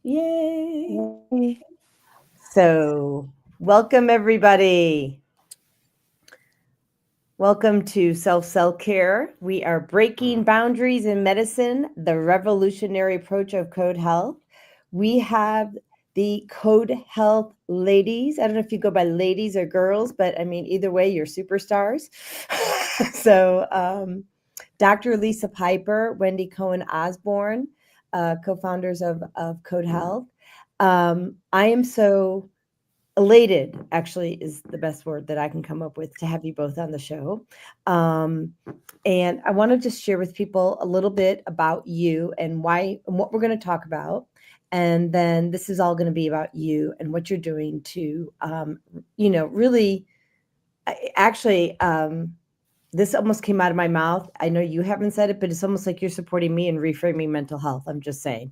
Yay. So, welcome everybody. Welcome to Self Care. We are breaking boundaries in medicine, the revolutionary approach of Code Health. We have the Code Health ladies. I don't know if you go by ladies or girls, but I mean, either way, you're superstars. So, Dr. Lisa Piper, Wendy Cohn-Osborne, co-founders of Code Health. I am so elated, actually, is the best word that I can come up with to have you both on the show. And I want to just share with people a little bit about you and why and what we're going to talk about. And then this is all going to be about you and what you're doing to, really, actually, this almost came out of my mouth. I know you haven't said it, but it's almost like you're supporting me in reframing mental health. I'm just saying.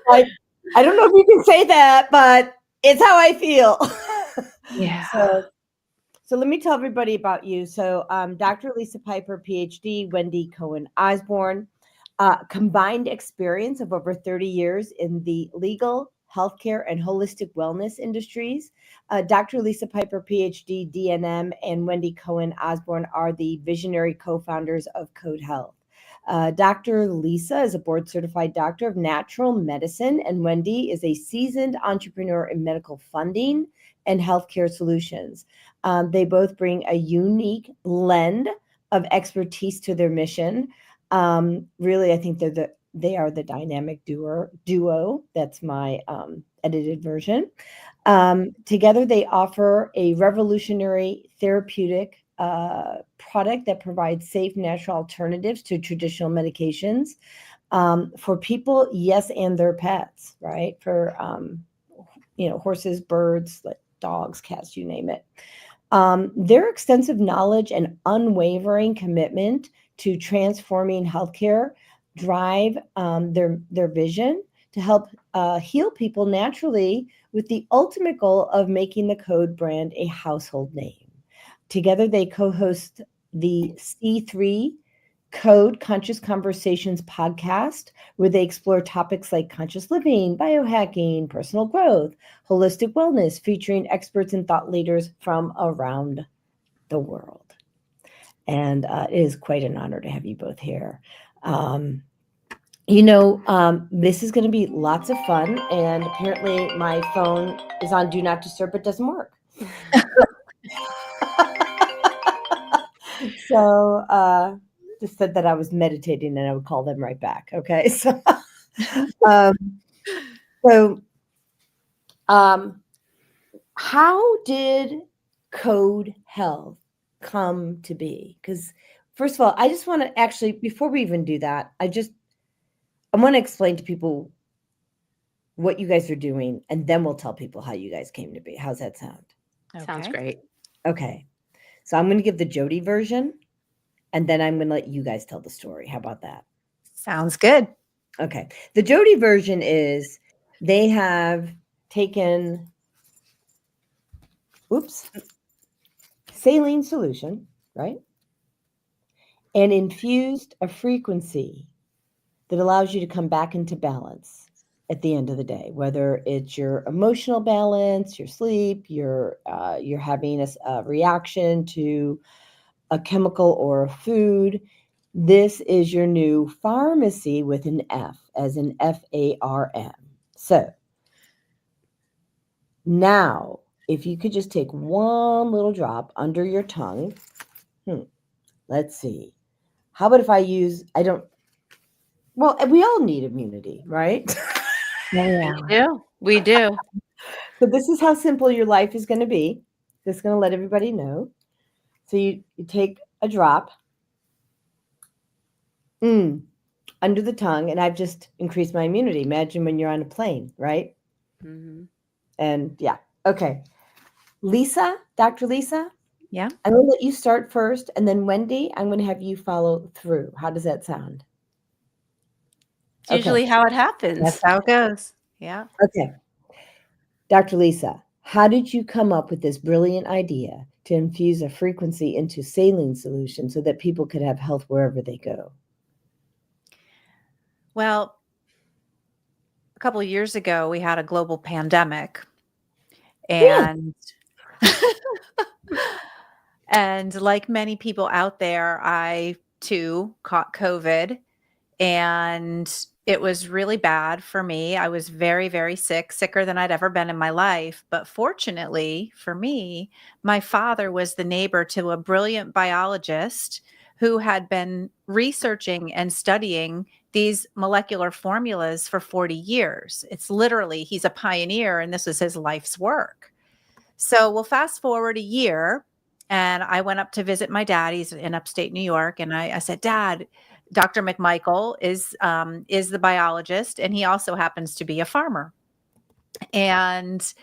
Like, I don't know if you can say that, but it's how I feel. Yeah. So let me tell everybody about you. So Dr. Lisa Piper, PhD, Wendy Cohn-Osborne, combined experience of over 30 years in the legal, healthcare, and holistic wellness industries. Dr. Lisa Piper, PhD, DNM, and Wendy Cohn-Osborne are the visionary co-founders of Code Health. Dr. Lisa is a board certified doctor of natural medicine, and Wendy is a seasoned entrepreneur in medical funding and healthcare solutions. They both bring a unique blend of expertise to their mission. Really, I think they are the dynamic duo. That's my edited version. Together, they offer a revolutionary therapeutic product that provides safe, natural alternatives to traditional medications for people, yes, and their pets, right? For horses, birds, like dogs, cats, you name it. Their extensive knowledge and unwavering commitment to transforming healthcare drive their vision to help heal people naturally, with the ultimate goal of making the Code brand a household name. Together, they co-host the C3 Code Conscious Conversations podcast, where they explore topics like conscious living, biohacking, personal growth, holistic wellness, featuring experts and thought leaders from around the world. And it is quite an honor to have you both here. This is going to be lots of fun. And apparently my phone is on Do Not Disturb, but doesn't work. So just said that I was meditating and I would call them right back. Okay. How did Code Health come to be? Because first of all, I just want to actually, before we even do that, I want to explain to people what you guys are doing, and then we'll tell people how you guys came to be. How's that sound? Okay. Sounds great. Okay. So I'm going to give the Jodi version, and then I'm going to let you guys tell the story. How about that? Sounds good. Okay. The Jodi version is they have taken, saline solution, right? And infused a frequency that allows you to come back into balance at the end of the day, whether it's your emotional balance, your sleep, you're having a reaction to a chemical or a food. This is your new pharmacy with an F, as in FARM. So now, if you could just take one little drop under your tongue, let's see. How about if I use, well, we all need immunity, right? Yeah. We do. So this is how simple your life is going to be. Just going to let everybody know. So you take a drop under the tongue, and I've just increased my immunity. Imagine when you're on a plane, right? Mm-hmm. And yeah. Okay. Lisa, Dr. Lisa? Yeah. I'm going to let you start first, and then Wendy, I'm going to have you follow through. How does that sound? It's usually how it happens. That's how it goes. Yeah. Okay. Dr. Lisa, how did you come up with this brilliant idea to infuse a frequency into saline solution so that people could have health wherever they go? Well, couple of years ago, we had a global pandemic, Yeah. and and like many people out there, I too caught COVID, and it was really bad for me. I was very, very sick, sicker than I'd ever been in my life. But fortunately for me, my father was the neighbor to a brilliant biologist who had been researching and studying these molecular formulas for 40 years. It's literally, he's a pioneer, and this was his life's work. So we'll fast forward a year, and I went up to visit my dad. He's in upstate New York, and I said, "Dad, Dr. McMichael is the biologist, and he also happens to be a farmer." And He's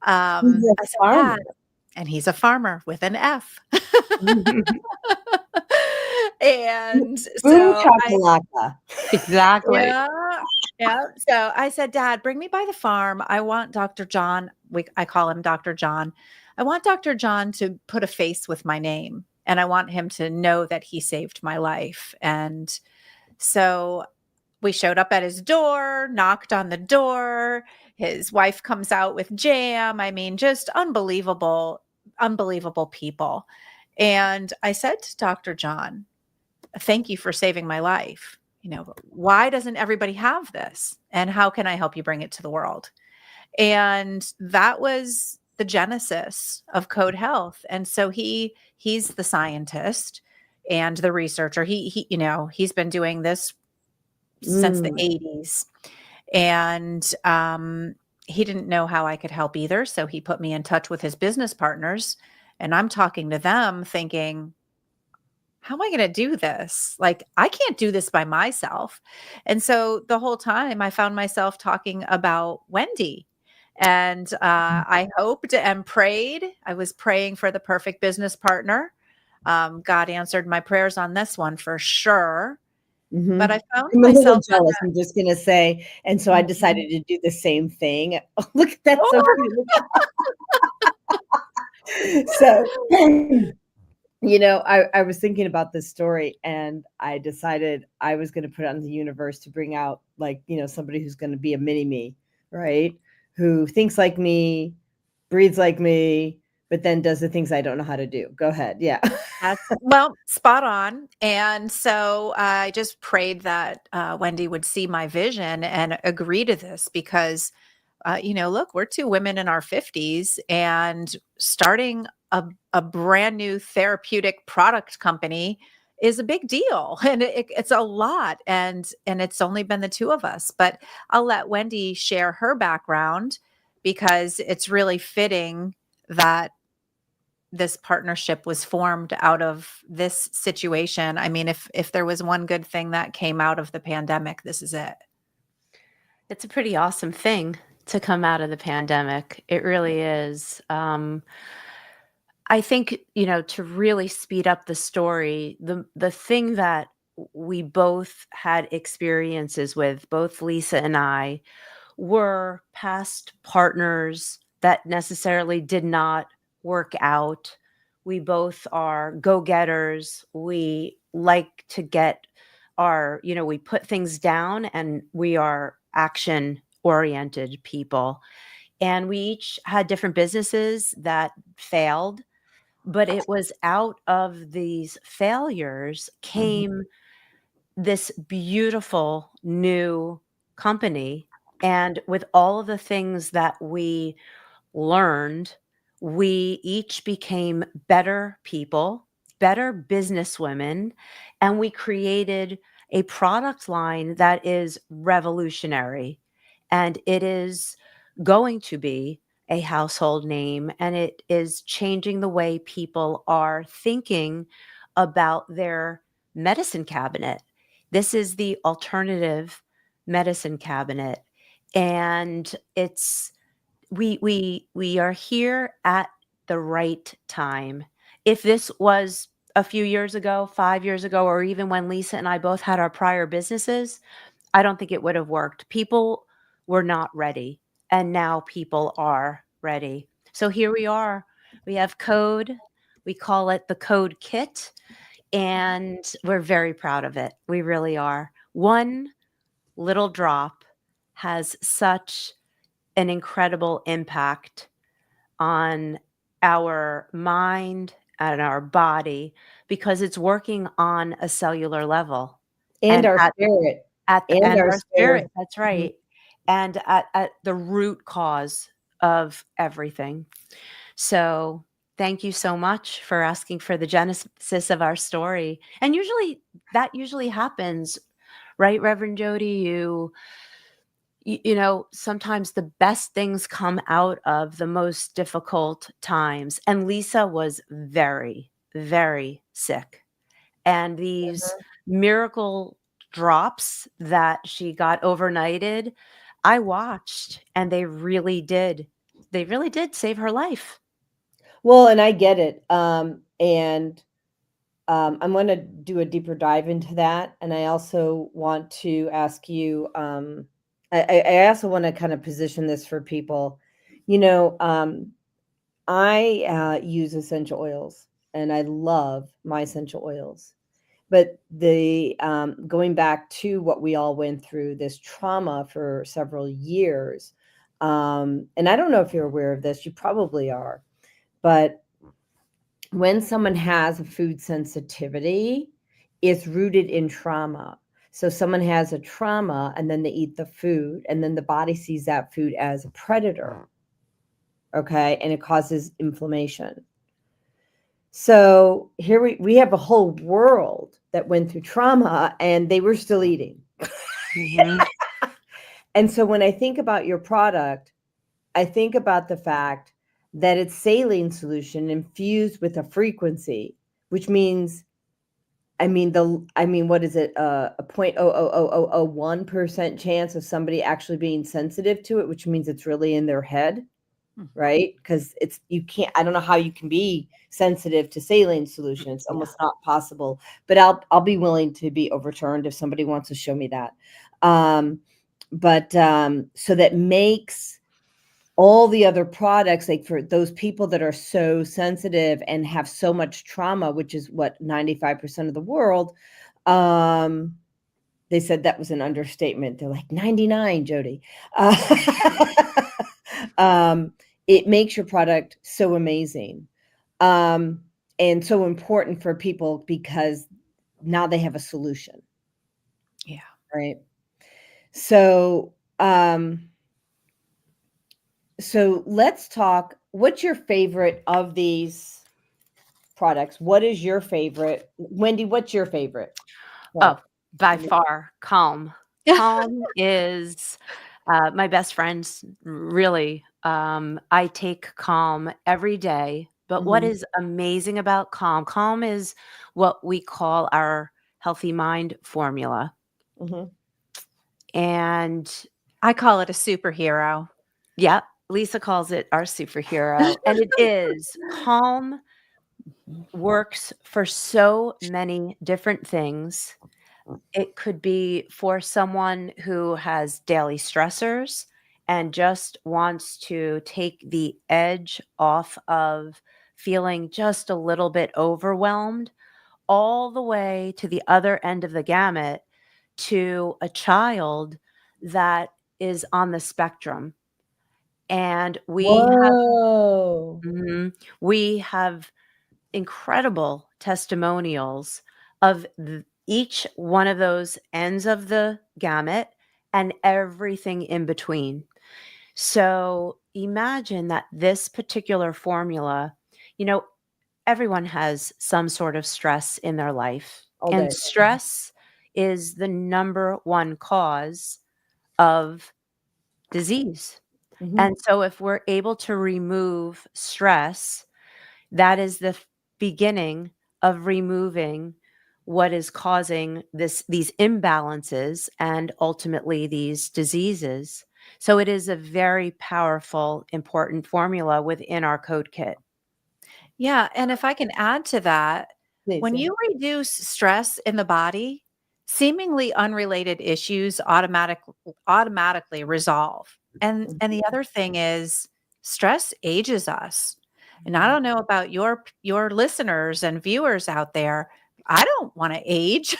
a I said, farmer. "Dad," and he's a farmer with an F. Mhm. And Boom so chakalaka. Exactly. yeah, yeah. So I said, "Dad, bring me by the farm. I want Dr. John." I call him Dr. John. I want Dr. John to put a face with my name, and I want him to know that he saved my life. And so we showed up at his door, knocked on the door. His wife comes out with jam. I mean, just unbelievable, unbelievable people. And I said to Dr. John, "Thank you for saving my life. Why doesn't everybody have this? And how can I help you bring it to the world?" And that was the genesis of Code Health. And so he's the scientist and the researcher. He's been doing this since the Mm. 80s. And he didn't know how I could help either. So he put me in touch with his business partners. And I'm talking to them thinking, how am I going to do this? Like, I can't do this by myself. And so the whole time I found myself talking about Wendy. And I hoped and prayed. I was praying for the perfect business partner. God answered my prayers on this one for sure. But I Mhm. found I'm a little myself on jealous, I'm just gonna say, and so I that. decided to do the same thing. Oh, look, that's so Oh, cute. So, I was thinking about this story, and I decided I was gonna put it on the universe to bring out, like, somebody who's gonna be a mini me, right? Who thinks like me, breathes like me, but then does the things I don't know how to do. Go ahead. Yeah. well, spot on. And so I just prayed that Wendy would see my vision and agree to this because, look, we're two women in our 50s and starting a brand new therapeutic product company is a big deal and it's a lot. And it's only been the two of us. But I'll let Wendy share her background because it's really fitting that this partnership was formed out of this situation. I mean, if there was one good thing that came out of the pandemic, this is it. It's a pretty awesome thing to come out of the pandemic. It really is. I think, to really speed up the story, the thing that we both had experiences with, both Lisa and I, were past partners that necessarily did not work out. We both are go-getters. We like to get we put things down and we are action-oriented people. And we each had different businesses that failed, but it was out of these failures came this beautiful new company. And with all of the things that we learned, we each became better people, better businesswomen, and we created a product line that is revolutionary. And it is going to be a household name, and it is changing the way people are thinking about their medicine cabinet. This is the alternative medicine cabinet. And it's we are here at the right time. If this was a few years ago, 5 years ago, or even when Lisa and I both had our prior businesses, I don't think it would have worked. People were not ready, and now people are ready. So here we are. We have code. We call it the Code Kit, and we're very proud of it. We really are. One little drop has such an incredible impact on our mind and our body because it's working on a cellular level And and our spirit. And and our our spirit. spirit. That's Mhm. right. And at the root cause of everything. So thank you so much for asking for the genesis of our story. And that usually happens, right, Reverend Jodi? You know, sometimes the best things come out of the most difficult times. And Lisa was very, very sick. And these miracle drops that she got overnighted, I watched, and they really did. They really did save her life. Well, and I get it. And I'm going to do a deeper dive into that. And I also want to ask you, I also want to kind of position this for people. You know, I use essential oils and I love my essential oils. But the going back to what we all went through, this trauma for several years, and I don't know if you're aware of this, you probably are, but when someone has a food sensitivity, it's rooted in trauma. So someone has a trauma and then they eat the food, and then the body sees that food as a predator. Okay. And it causes inflammation. So here we have a whole world that went through trauma and they were still eating. Mhm. And so when I think about your product, I think about the fact that it's saline solution infused with a frequency, which means, what is it? A 0.00001% chance of somebody actually being sensitive to it, which means it's really in their head, right? Because I don't know how you can be sensitive to saline solution. It's almost not possible. But I'll be willing to be overturned if somebody wants to show me that. So that makes all the other products, like for those people that are so sensitive and have so much trauma, which is what 95% of the world, they said that was an understatement. They're like 99, Jodi. It makes your product so amazing, and so important for people because now they have a solution. Yeah. Right. So, so let's talk. What's your favorite of these products? What is your favorite? Wendy, what's your favorite? Oh, by Mhm. far, Calm. Calm is my best friend's really. I take Calm every day. But what Mhm. is amazing about Calm? Calm is what we call our healthy mind formula. Mhm. And I call it a superhero. yeah, Lisa calls it our superhero. And it is. Calm works for so many different things. It could be for someone who has daily stressors and just wants to take the edge off of feeling just a little bit overwhelmed, all the way to the other end of the gamut to a child that is on the spectrum. And Whoa. we have incredible testimonials of each one of those ends of the gamut and everything in between. So imagine that this particular formula, you know, everyone has some sort of stress in their life, All and day. stress is the number one cause of disease. Mhm. And so if we're able to remove stress, that is the beginning of removing what is causing these imbalances and ultimately these diseases. So it is a very powerful, important formula within our code kit. Yeah, and if I can add to that, Please, when yeah. you reduce stress in the body, seemingly unrelated issues automatically resolve. And the other thing is stress ages us. And I don't know about your listeners and viewers out there. I don't want to age.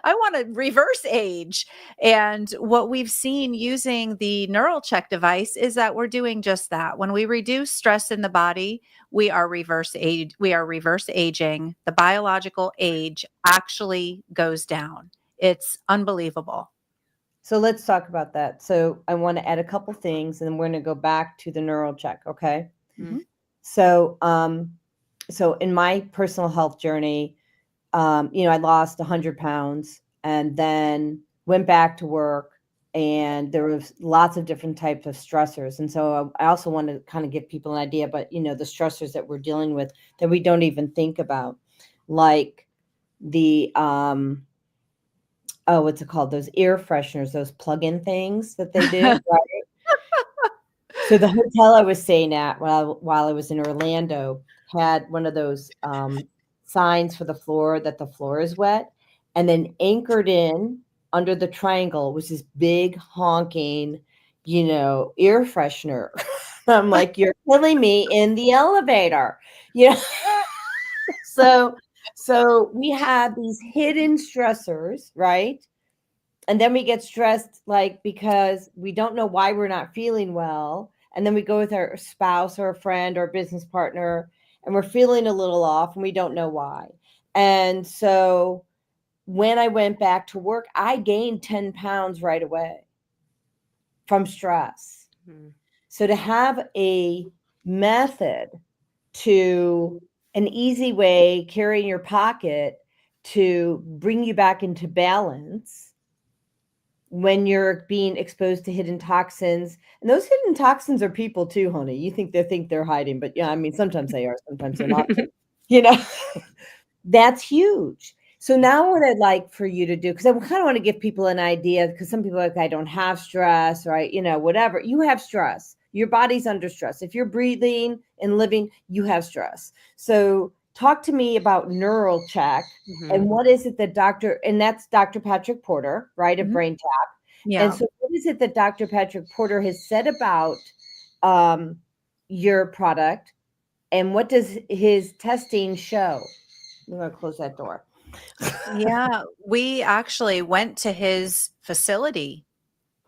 I want to reverse age. And what we've seen using the neural check device is that we're doing just that. When we reduce stress in the body, we are reverse aging. The biological age actually goes down. It's unbelievable. So let's talk about that. So I want to add a couple things, and then we're going to go back to the neural check. Okay. Mhm. So, so in my personal health journey, I lost 100 pounds and then went back to work, and there was lots of different types of stressors. And so I also want to kind of give people an idea, but the stressors that we're dealing with that we don't even think about, like the, what's it called? Those air fresheners, those plug-in things that they do. Right? So the hotel I was staying at while I was in Orlando had one of those signs for the floor that the floor is wet, and then anchored in under the triangle was this big honking, air freshener. I'm like, you're killing me in the elevator. So we have these hidden stressors, right? And then we get stressed, like, because we don't know why we're not feeling well. And then we go with our spouse or a friend or a business partner, and we're feeling a little off and we don't know why. And so when I went back to work, I gained 10 pounds right away from stress. Mhm. So to have a method, to an easy way, carry in your pocket, to bring you back into balance when you're being exposed to hidden toxins. And those hidden toxins are people too, honey. You think they're hiding, but yeah, I mean, sometimes they are, sometimes they're not. That's huge. So now what I'd like for you to do, because I kind of want to give people an idea, because some people are like, I don't have stress, right? Whatever. You have stress. Your body's under stress. If you're breathing and living, you have stress. So talk to me about neural check. And what is it that and that's Dr. Patrick Porter, right? Of Mhm. Brain Tap. Yeah. And so what is it that Dr. Patrick Porter has said about your product, and what does his testing show? I'm going to close that door. Yeah. We actually went to his facility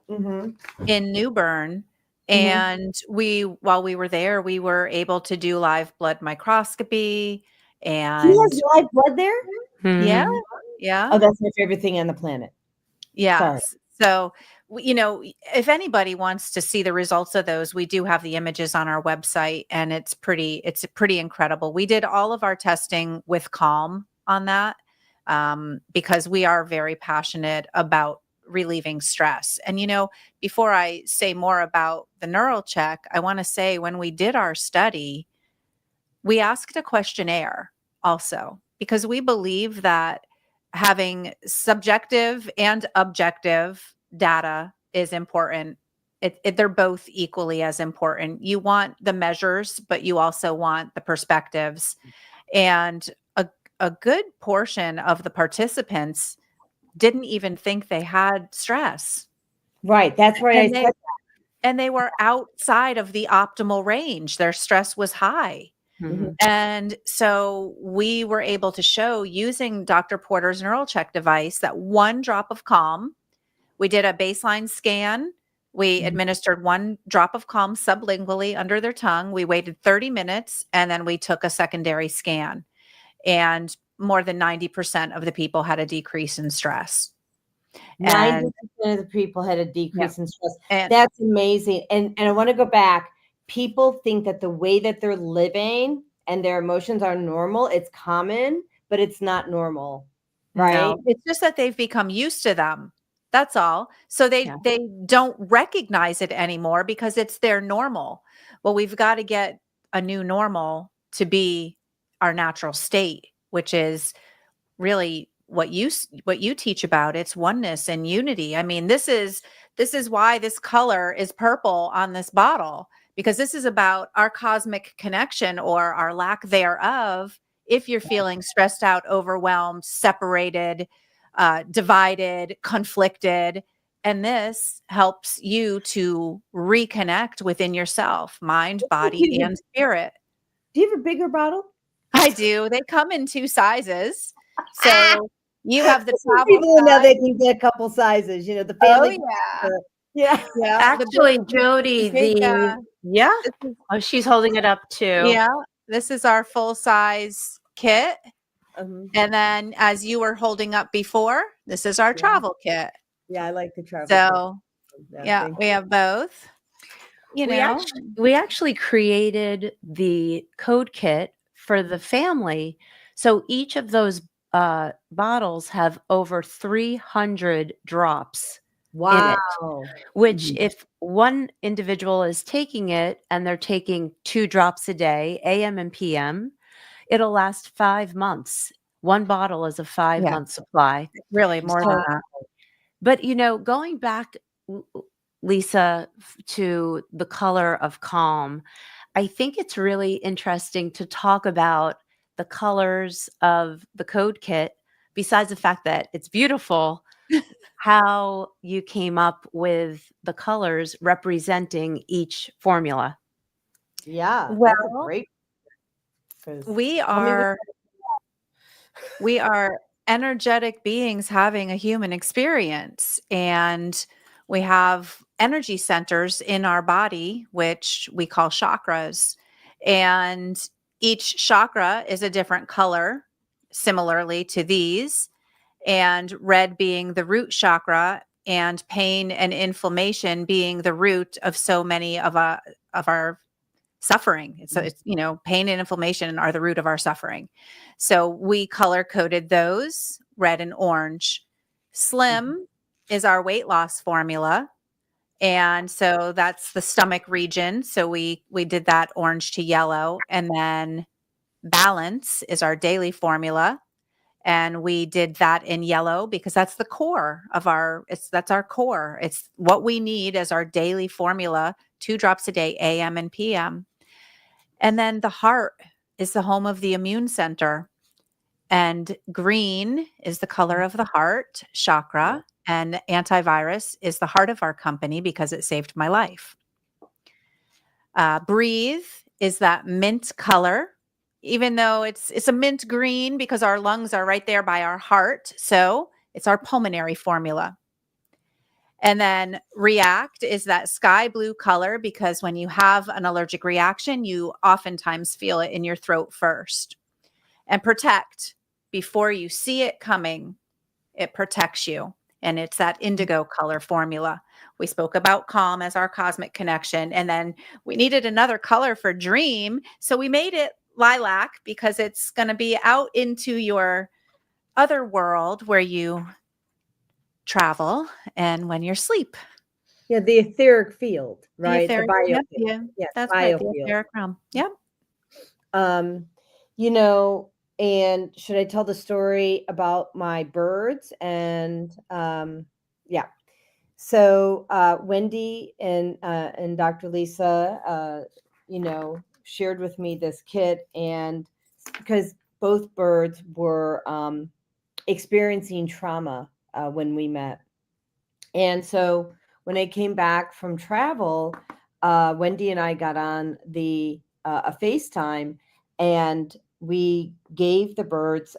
in New Bern. And while we were there, we were able to do live blood microscopy. He And has live blood there? yeah, Mhm. yeah. Oh, that's my favorite thing on the planet. Sorry. Yes. So, if anybody wants to see the results of those, we do have the images on our website, and it's pretty incredible. We did all of our testing with Calm on that, because we are very passionate about relieving stress. And, before I say more about the neural check, I want to say when we did our study, we asked a questionnaire also, because we believe that having subjective and objective data is important. They're both equally as important. You want the measures, but you also want the perspectives. And a good portion of the participants didn't even think they had stress. Right. That's why I And said they were outside of the optimal range. Their stress was high. Mhm. And so we were able to show, using Dr. Porter's neural check device, that one drop of Calm, we did a baseline scan. We administered one drop of Calm sublingually under their tongue. We waited 30 minutes, and then we took a secondary scan. And more than 90% of the people had a decrease in stress. 90% And of the people had a yeah, decrease in stress. and That's amazing. And I want to go back. People think that the way that they're living and their emotions are normal. It's common, but it's not normal. Right? no, it's just that they've become used to them. That's all. So Yeah. they don't recognize it anymore because it's their normal. Well, we've got to get a new normal to be our natural state, which is really what you teach about. It's oneness and unity. I mean, this is why this color is purple on this bottle, because this is about our cosmic connection, or our lack thereof. If you're feeling stressed out, overwhelmed, separated, divided, conflicted, and this helps you to reconnect within yourself, mind, body, and spirit. Do you have a bigger bottle? I do. They come in 2 sizes. Ah! So You have the Some travel people know size. they can get a couple sizes, the Oh family. yeah, Yeah. yeah. Actually, The Jodi, big. yeah. This is, Oh, she's holding it up too. yeah, this is our full size kit, Um, and then as you were holding up before, this is our yeah. travel kit. Yeah, I like the travel kit. So Yeah, yeah, we have both. You We know, actually created the code kit for the family. So each of those bottles have over 300 drops in it, Wow. which if one individual is taking it and they're taking 2 drops a day, AM and PM, it'll last 5 months. One bottle is a 5-month supply. really more than So, that. but going back, Lisa, to the color of calm, I think it's really interesting to talk about the colors of the code kit, besides the fact that it's beautiful, how you came up with the colors representing each formula. Yeah, that's a Well, great. 'Cause we tell me what. are energetic beings having a human experience, and we have energy centers in our body which we call chakras, and each chakra is a different color similarly to these, and red being the root chakra and pain and inflammation being the root of so many of our suffering. It's pain and inflammation are the root of our suffering. So we color coded those red and orange. Slim is our weight loss formula. And so that's the stomach region. So we did that orange to yellow. And then balance is our daily formula. And we did that in yellow because that's the core of that's our core. It's what we need as our daily formula, 2 drops a day, AM and PM. And then the heart is the home of the immune center. And green is the color of the heart chakra. And antivirus is the heart of our company because it saved my life. Breathe is that mint color, even though it's a mint green because our lungs are right there by our heart. So it's our pulmonary formula. And then react is that sky blue color because when you have an allergic reaction, you oftentimes feel it in your throat first. And protect, before you see it coming, it protects you. And it's that indigo color formula. We spoke about calm as our cosmic connection. And then we needed another color for dream. So we made it lilac because it's going to be out into your other world where you travel and when you're asleep. Yeah, the etheric field, The right? The etheric, yep, biofield. yeah, Yes, that's right. The biofield. etheric realm. Yep. Um, and should I tell the story about my birds? And yeah. So Wendy and Dr. Lisa, shared with me this kit, and because both birds were experiencing trauma when we met, and so when I came back from travel, Wendy and I got on a FaceTime, and we gave the birds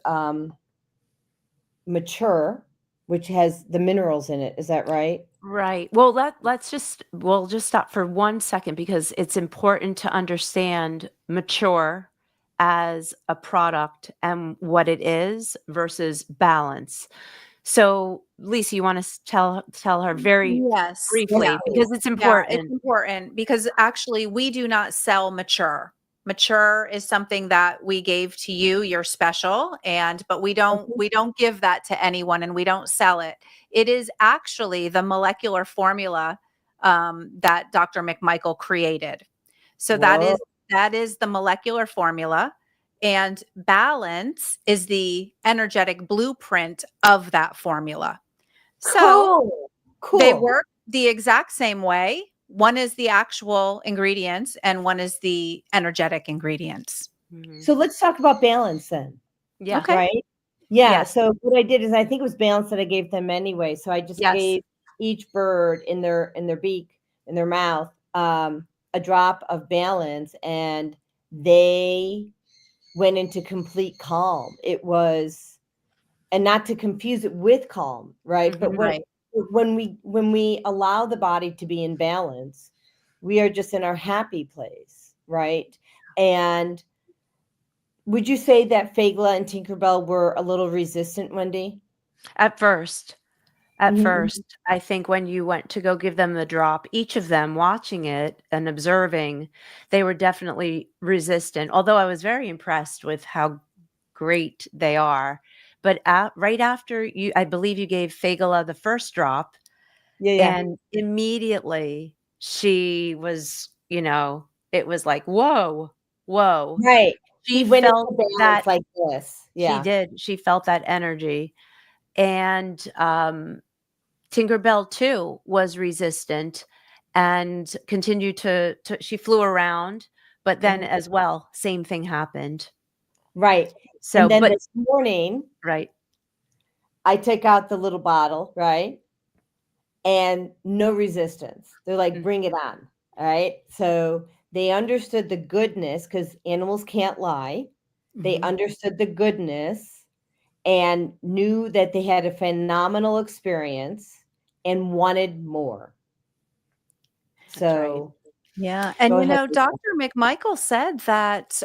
mature, which has the minerals in it. Is that right? Right. Well, we'll just stop for 1 second because it's important to understand mature as a product and what it is versus balance. So, Lisa, you want to tell her very Yes. briefly Yeah. because it's Yeah, it's important. important because actually we do not sell mature. Mature is something that we gave to you. You're special, but we don't give that to anyone, and we don't sell it. It is actually the molecular formula that Dr. McMichael created. So Whoa. that is the molecular formula, and balance is the energetic blueprint of that formula. So they Cool. work the exact same way. One is the actual ingredients and one is the energetic ingredients. Mhm. So let's talk about balance then. Yeah. Okay. Right? Yeah. Yes. So what I did is, I think it was balance that I gave them anyway. So I just Yes. gave each bird in their beak, in their mouth, a drop of balance, and they went into complete calm. It was and not to confuse it with calm, right? But Mhm. Right. when we allow the body to be in balance, we are just in our happy place, right? And would you say that Fagla and Tinkerbell were a little resistant, Wendy? At first. At Mhm. first, I think when you went to go give them the drop, each of them watching it and observing, they were definitely resistant, although I was very impressed with how great they are. But right after I believe you gave Fagala the first drop, Yeah, yeah. and immediately she was, it was like, whoa, whoa. Right. She She went felt into balance that like this. she Yeah. did. She felt that energy. And Tinkerbell too was resistant and continued to she flew around, but then Mhm. as well, same thing happened. Right. So, And then but this morning, right. I took out the little bottle, right? And no resistance. They're like, Mm, bring it on. All right. So they understood the goodness because animals can't lie. They Mhm. understood the goodness and knew that they had a phenomenal experience and wanted more. that's right. So Yeah. go And, ahead. Dr. McMichael said that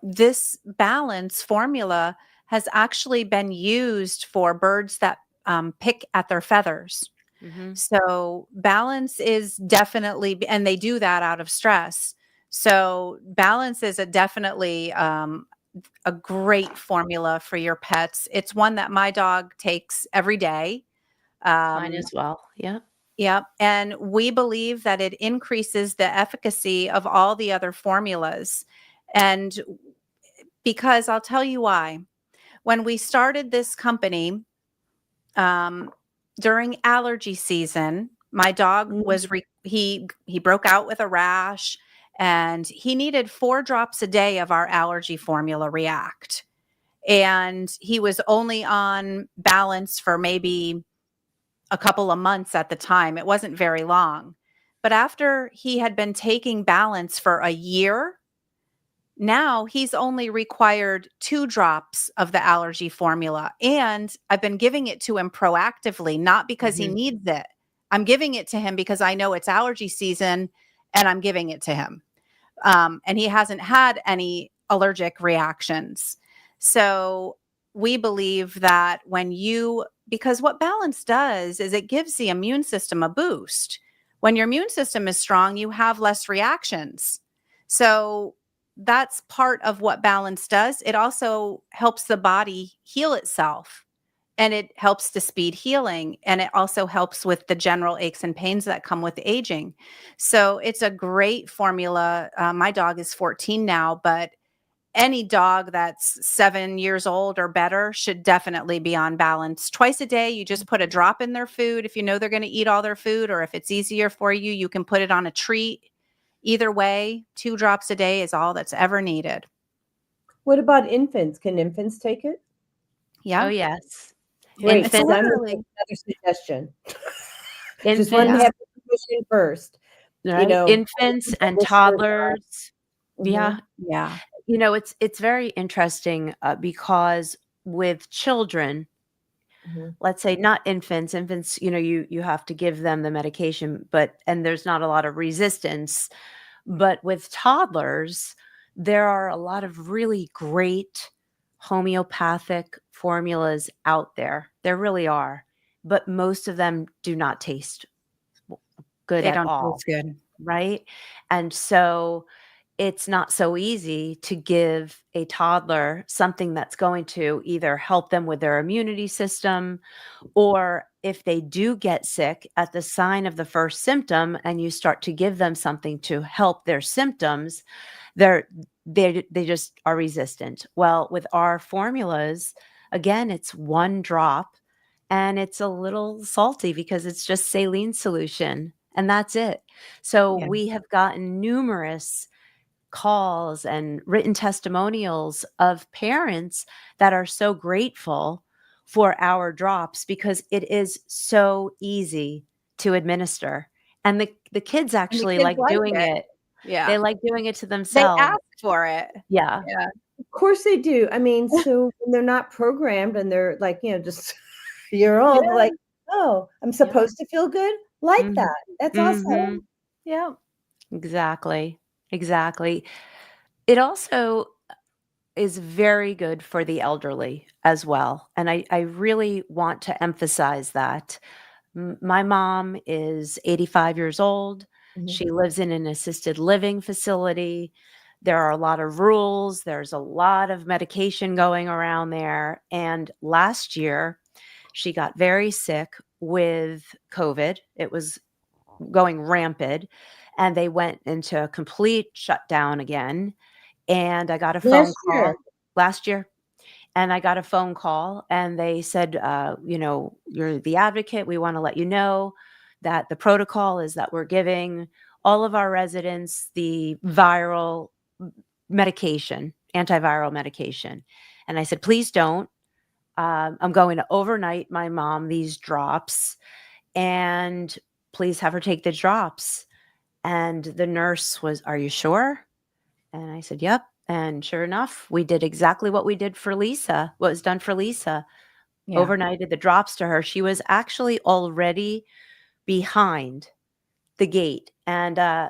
this balance formula has actually been used for birds that pick at their feathers. Mhm. So, balance is definitely, and they do that out of stress. So, balance is definitely a great formula for your pets. It's one that my dog takes every day. Mine Um, as well. Yeah. Yep. And we believe that it increases the efficacy of all the other formulas. And because I'll tell you why. When we started this company, um, during allergy season, my dog Mhm. was he broke out with a rash, and he needed 4 drops a day of our allergy formula React. And he was only on balance for maybe a couple of months at the time. It wasn't very long. But after he had been taking balance for a year, now he's only required 2 drops of the allergy formula. And I've been giving it to him proactively, not because he Mhm. needs it. I'm giving it to him because I know it's allergy season and I'm giving it to him. And he hasn't had any allergic reactions. So we believe that because what balance does is it gives the immune system a boost. When your immune system is strong, you have less reactions. So that's part of what balance does. It also helps the body heal itself, and it helps to speed healing, and it also helps with the general aches and pains that come with aging. So it's a great formula. My dog is 14 now, but any dog that's 7 years old or better should definitely be on balance. Twice a day, you just put a drop in their food. If you know they're going to eat all their food, or if it's easier for you, you can put it on a treat. Either way, 2 drops a day is all that's ever needed. What about infants? Can infants take it? Oh, Yeah. yes. Great, It's because Infant I'm gonna make literally, another suggestion. Just wanted to yeah. infants, have permission first, right? I Infants think the and listeners are toddlers. mhm, Yeah. Yeah. It's very interesting, because with children, mhm. let's say not infants, you have to give them the medication, and there's not a lot of resistance. But with toddlers, there are a lot of really great homeopathic formulas out there. There really are. But most of them do not taste good They at don't all, taste good. right? And so it's not so easy to give a toddler something that's going to either help them with their immunity system, or if they do get sick at the sign of the first symptom and you start to give them something to help their symptoms, they're they just are resistant. Well, with our formulas, again, it's 1 drop and it's a little salty because it's just saline solution and that's it. So Yeah. we have gotten numerous calls and written testimonials of parents that are so grateful for our drops because it is so easy to administer. And the kids And the actually kids like like doing it. it. Yeah. They like doing it to They themselves. ask for it. Yeah. Yeah. Of course they do. I mean, so when they're not programmed and they're like, just year old, Yeah. like, oh, I'm Yeah. supposed to feel good like Mhm. that. That's Mhm. awesome. Yeah. Exactly. Exactly. It also is very good for the elderly as well. And I really want to emphasize that. My mom is 85 years old. Mhm. She lives in an assisted living facility. There are a lot of rules. There's a lot of medication going around there. And last year, she got very sick with COVID. It was going rampant, and they went into a complete shutdown again. And I got a phone Last call year. last year, and I got a phone call, and they said, "You're the advocate. We want to let you know that the protocol is that we're giving all of our residents the viral medication, antiviral medication." And I said, "Please don't. I'm going to overnight my mom these drops, and please have her take the drops." And the nurse was, "Are you sure?" And I said, "Yep." And sure enough, we did exactly what we did for Lisa, what was done for Lisa. Yeah. Overnighted the drops to her. She was actually already behind the gate. And I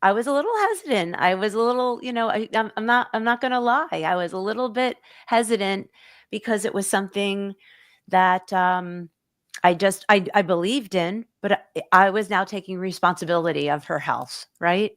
I was a little hesitant. I was a little, I'm not gonna lie. I was a little bit hesitant because it was something that I believed in, but I was now taking responsibility of her health, right?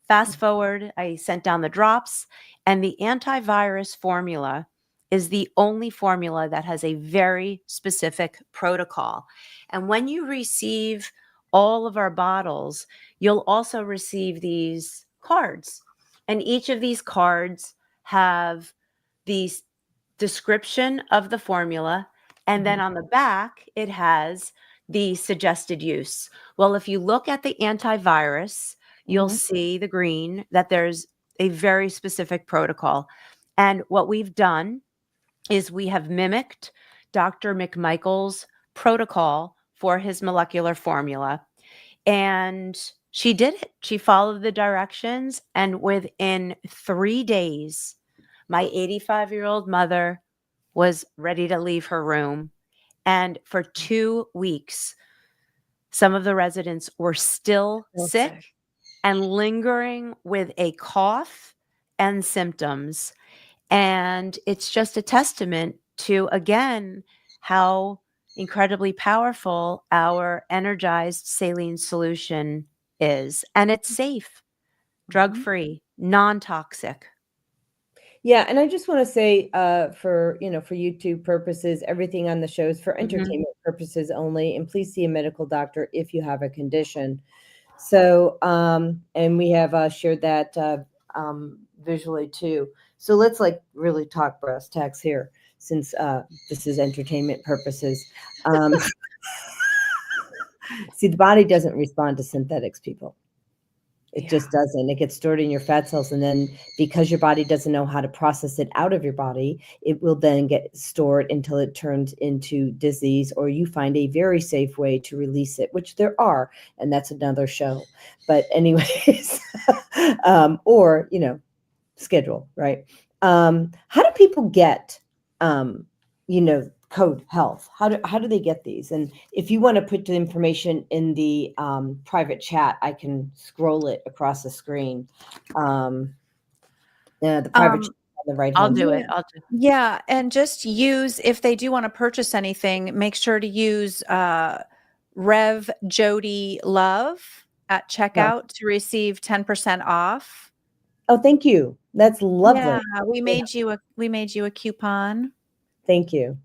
Fast forward, I sent down the drops, and the antivirus formula is the only formula that has a very specific protocol. And when you receive all of our bottles, you'll also receive these cards. And each of these cards have the description of the formula. And then Mhm. on the back, it has the suggested use. Well, if you look at the antivirus, you'll Mhm. see the green that there's a very specific protocol. And what we've done is we have mimicked Dr. McMichael's protocol for his molecular formula. And she did it. She followed the directions. And within 3 days, my 85-year-old mother was ready to leave her room. And for 2 weeks, some of the residents were still Real sick. sick and lingering with a cough and symptoms. And it's just a testament to, again, how incredibly powerful our energized saline solution is. And it's safe, drug Mhm. free, non toxic. Yeah, and I just want to say, for for YouTube purposes, everything on the show is for Hmm. entertainment purposes only, and please see a medical doctor if you have a condition. So, and we have shared that visually too. So let's like really talk brass tacks here, since this is entertainment purposes. Um, see, the body doesn't respond to synthetics, people. It Yeah. just doesn't. It gets stored in your fat cells, and then because your body doesn't know how to process it out of your body, it will then get stored until it turns into disease, or you find a very safe way to release it, which there are, and that's another show. But anyways, or schedule, right? How do people get, code health? How do they get these? And if you want to put the information in the private chat, I can scroll it across the screen. The private chat Um, on the right I'll hand do side. it. I'll do. yeah, and just use, if they do want to purchase anything, make sure to use Rev Jodi Love at Huh. checkout to receive 10% off. Oh, thank you. That's lovely. Yeah, we Yeah, made you a coupon. thank you.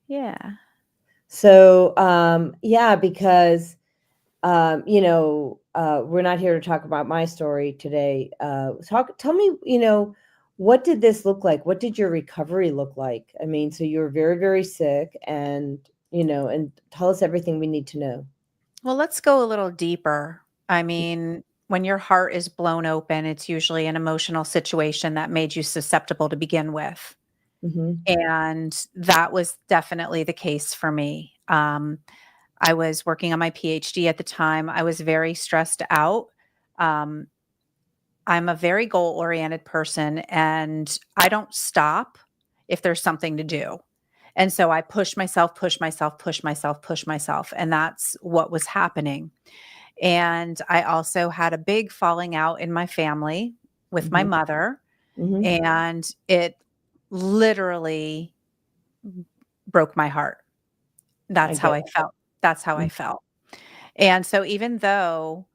Yeah. So, yeah, because we're not here to talk about my story today. Tell me, what did this look like? What did your recovery look like? I mean, so you were very, very sick, and and tell us everything we need to know. Well, let's go a little deeper. I mean, when your heart is blown open, it's usually an emotional situation that made you susceptible to begin with. Hmm. And that was definitely the case for me. I was working on my PhD at the time. I was very stressed out. Um, I'm a very goal-oriented person, and I don't stop if there's something to do. And so I push myself, push myself, push myself, push myself, and that's what was happening. And I also had a big falling out in my family with my Mhm. mother, Mhm. and it literally broke my heart. I That's how get I felt. That's how I it. felt. And so even though,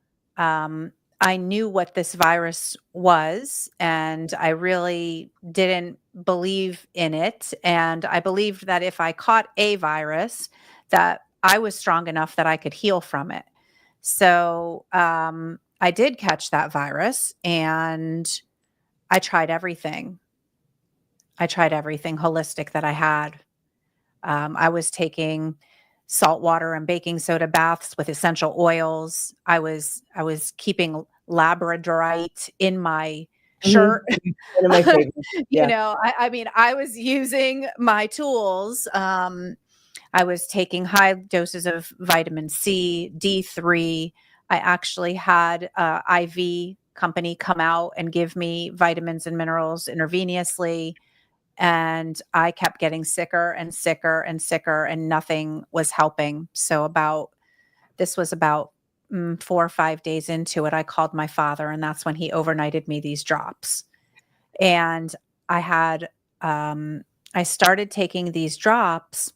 I knew what this virus was, and I really didn't believe in it, and I believed that if I caught a virus, that I was strong enough that I could heal from it. So, I did catch that virus, and I tried everything. I tried everything holistic that I had. I was taking salt water and baking soda baths with essential oils. I was keeping labradorite in my Mhm. shirt. One of my favorites. You Yeah. know, I mean, I was using my tools. I was taking high doses of vitamin C, D3. I actually had a IV company come out and give me vitamins and minerals intravenously, and I kept getting sicker and sicker and sicker, and nothing was helping. So this was about 4 or 5 days into it, I called my father, and that's when he overnighted me these drops. And I had, I started taking these drops,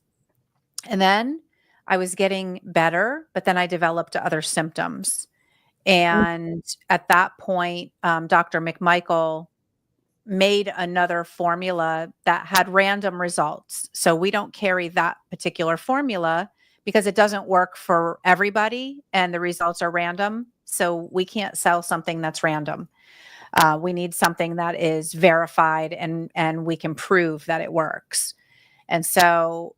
and then I was getting better, but then I developed other symptoms. Mm. And at that point, Dr. McMichael made another formula that had random results. So we don't carry that particular formula because it doesn't work for everybody and the results are random. So we can't sell something that's random. We need something that is verified and we can prove that it works. And so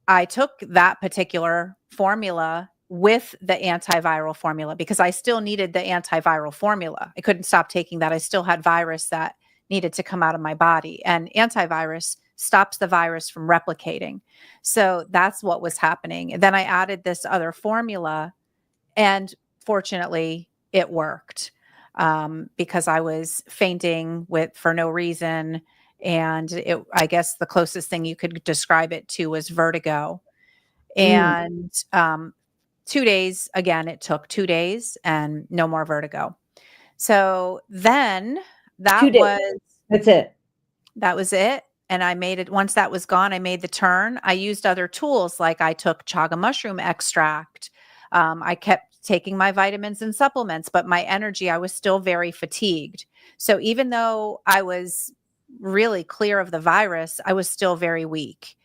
I took that particular formula with the antiviral formula because I still needed the antiviral formula. I couldn't stop taking that. I still had virus that needed to come out of my body, and antivirus stops the virus from replicating. So that's what was happening. And then I added this other formula, and fortunately, it worked, because I was fainting with for no reason, and I guess the closest thing you could describe it to was vertigo. Mm. And 2 days, again, it took 2 days, and no more vertigo. So then 2 that days. was That's it. that was it. And I made it once that was gone, I made the turn. I used other tools like I took chaga mushroom extract. I kept taking my vitamins and supplements, but my energy, I was still very fatigued. So even though I was really clear of the virus, I was still very weak.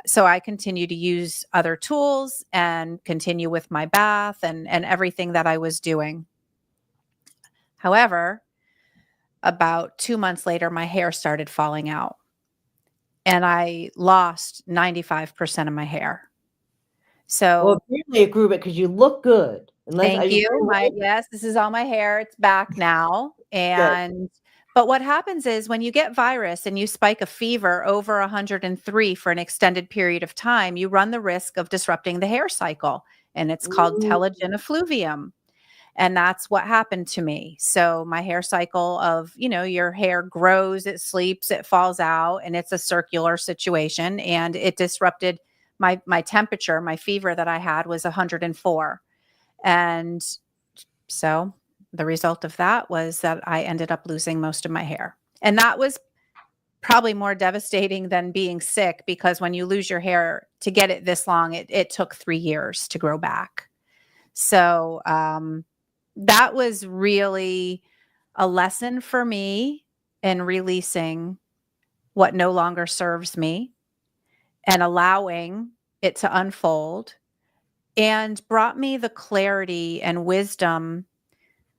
So I continue to use other tools and continue with my bath and everything that I was doing. However, about 2 months later, my hair started falling out, and I lost 95% of my hair. Well, So apparently it grew because you look good. Unless are thank you you. wearing My wig? Yes, this is all my hair. It's back now. Good. And but what happens is when you get virus and you spike a fever over 103 for an extended period of time, you run the risk of disrupting the hair cycle. And it's called Mm. telogen effluvium. And that's what happened to me. So my hair cycle of, your hair grows, it sleeps, it falls out, and it's a circular situation. And it disrupted my temperature. My fever that I had was 104. And so the result of that was that I ended up losing most of my hair. And that was probably more devastating than being sick, because when you lose your hair to get it this long, it took 3 years to grow back. So that was really a lesson for me in releasing what no longer serves me and allowing it to unfold, and brought me the clarity and wisdom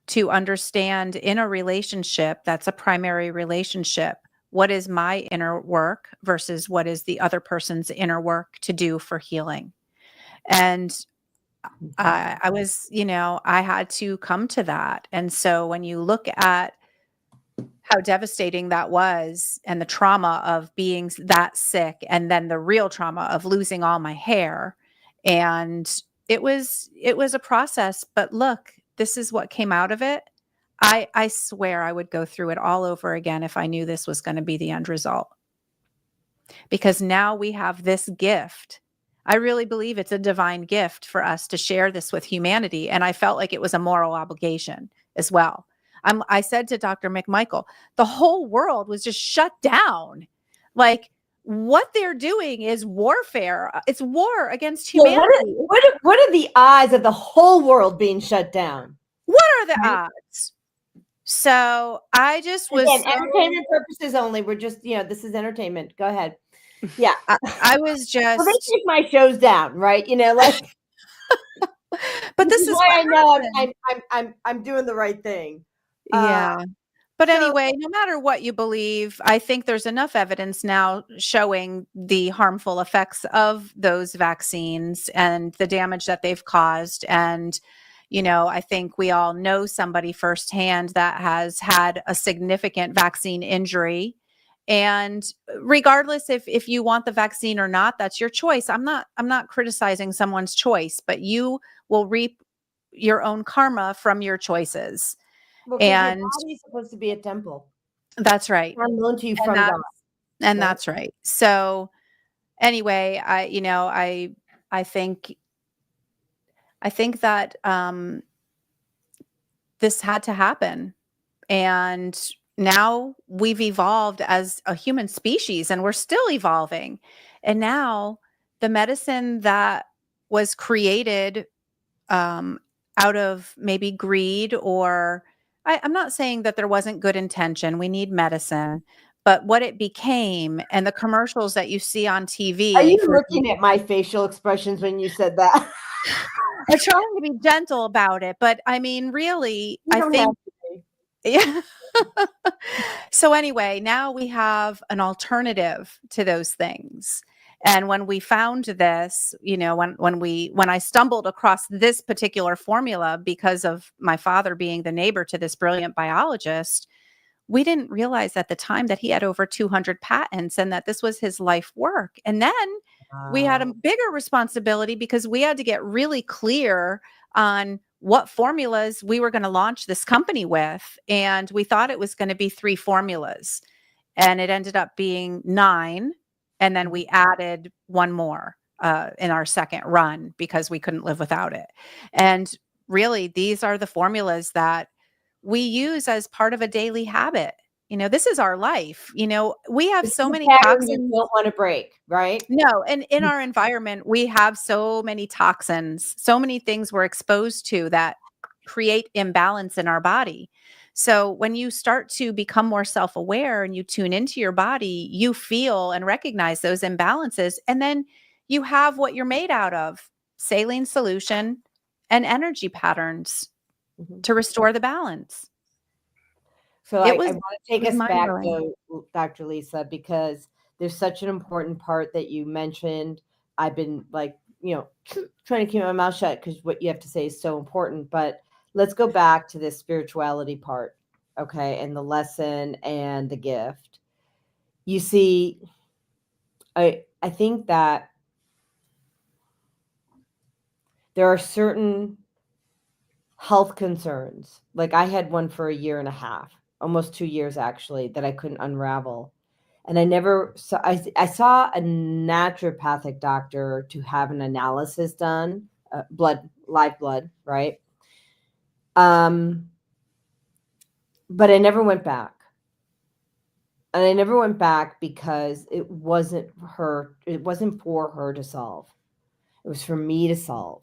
to understand in a relationship that's a primary relationship, what is my inner work versus what is the other person's inner work to do for healing. And I was, I had to come to that. And so when you look at how devastating that was and the trauma of being that sick, and then the real trauma of losing all my hair, and it was a process, but look, this is what came out of it. I swear I would go through it all over again if I knew this was going to be the end result. Because now we have this gift. I really believe it's a divine gift for us to share this with humanity. And I felt like it was a moral obligation as well. I said to Dr. McMichael, the whole world was just shut down. Like, what they're doing is warfare. It's war against So humanity. what are the odds of the whole world being shut down? What are the Right. odds? So I just was Again, so, entertainment purposes only. We're just, this is entertainment. Go ahead. Yeah. I was Well, they just, take my shows down, right? Like, but this is is why what I know happened. I'm doing the right thing. Yeah. But So anyway, no matter what you believe, I think there's enough evidence now showing the harmful effects of those vaccines and the damage that they've caused. And, I think we all know somebody firsthand that has had a significant vaccine injury. And regardless if you want the vaccine or not, that's your choice. I'm not criticizing someone's choice, but you will reap your own karma from your choices. well, because your And body is supposed to be a temple. that's right. Unknown to you And from God. and Right? that's right. So anyway, I think that this had to happen. And now we've evolved as a human species and we're still evolving. And now the medicine that was created um, out of maybe greed or I'm not saying that there wasn't good intention. We need medicine, but what it became and the commercials that you see on Are TV you for looking at my facial expressions when you said that? I'm trying to be gentle about it, but I mean, really, You I don't have think, to be. yeah. So anyway, now we have an alternative to those things. And when we found this, when I stumbled across this particular formula because of my father being the neighbor to this brilliant biologist, we didn't realize at the time that he had over 200 patents and that this was his life work. And then we had a Wow. bigger responsibility because we had to get really clear on what formulas we were going to launch this company with. And we thought it was going to be 3 formulas, and it ended up being 9. And then we added one more in our second run because we couldn't live without it. And really, these are the formulas that we use as part of a daily habit. This is our life. We have This so is many a pattern you toxins. don't want to break, right? No, and in our environment, we have so many toxins, so many things we're exposed to that create imbalance in our body. So when you start to become more self-aware and you tune into your body, you feel and recognize those imbalances. And then you have what you're made out of: saline solution and energy patterns Mhm. to restore the balance. So It I was want to take us mind back blowing. though, Dr. Lisa, because there's such an important part that you mentioned. I've been like, trying to keep my mouth shut because what you have to say is so important. But let's go back to this spirituality part, okay, and the lesson and the gift. You see, I think that there are certain health concerns. Like I had one for a year and a half, almost 2 years actually, that I couldn't unravel. And I never saw I saw a naturopathic doctor to have an analysis done, live blood, right? Um, but I never went back. And I never went back because it wasn't for her to solve. It was for me to solve.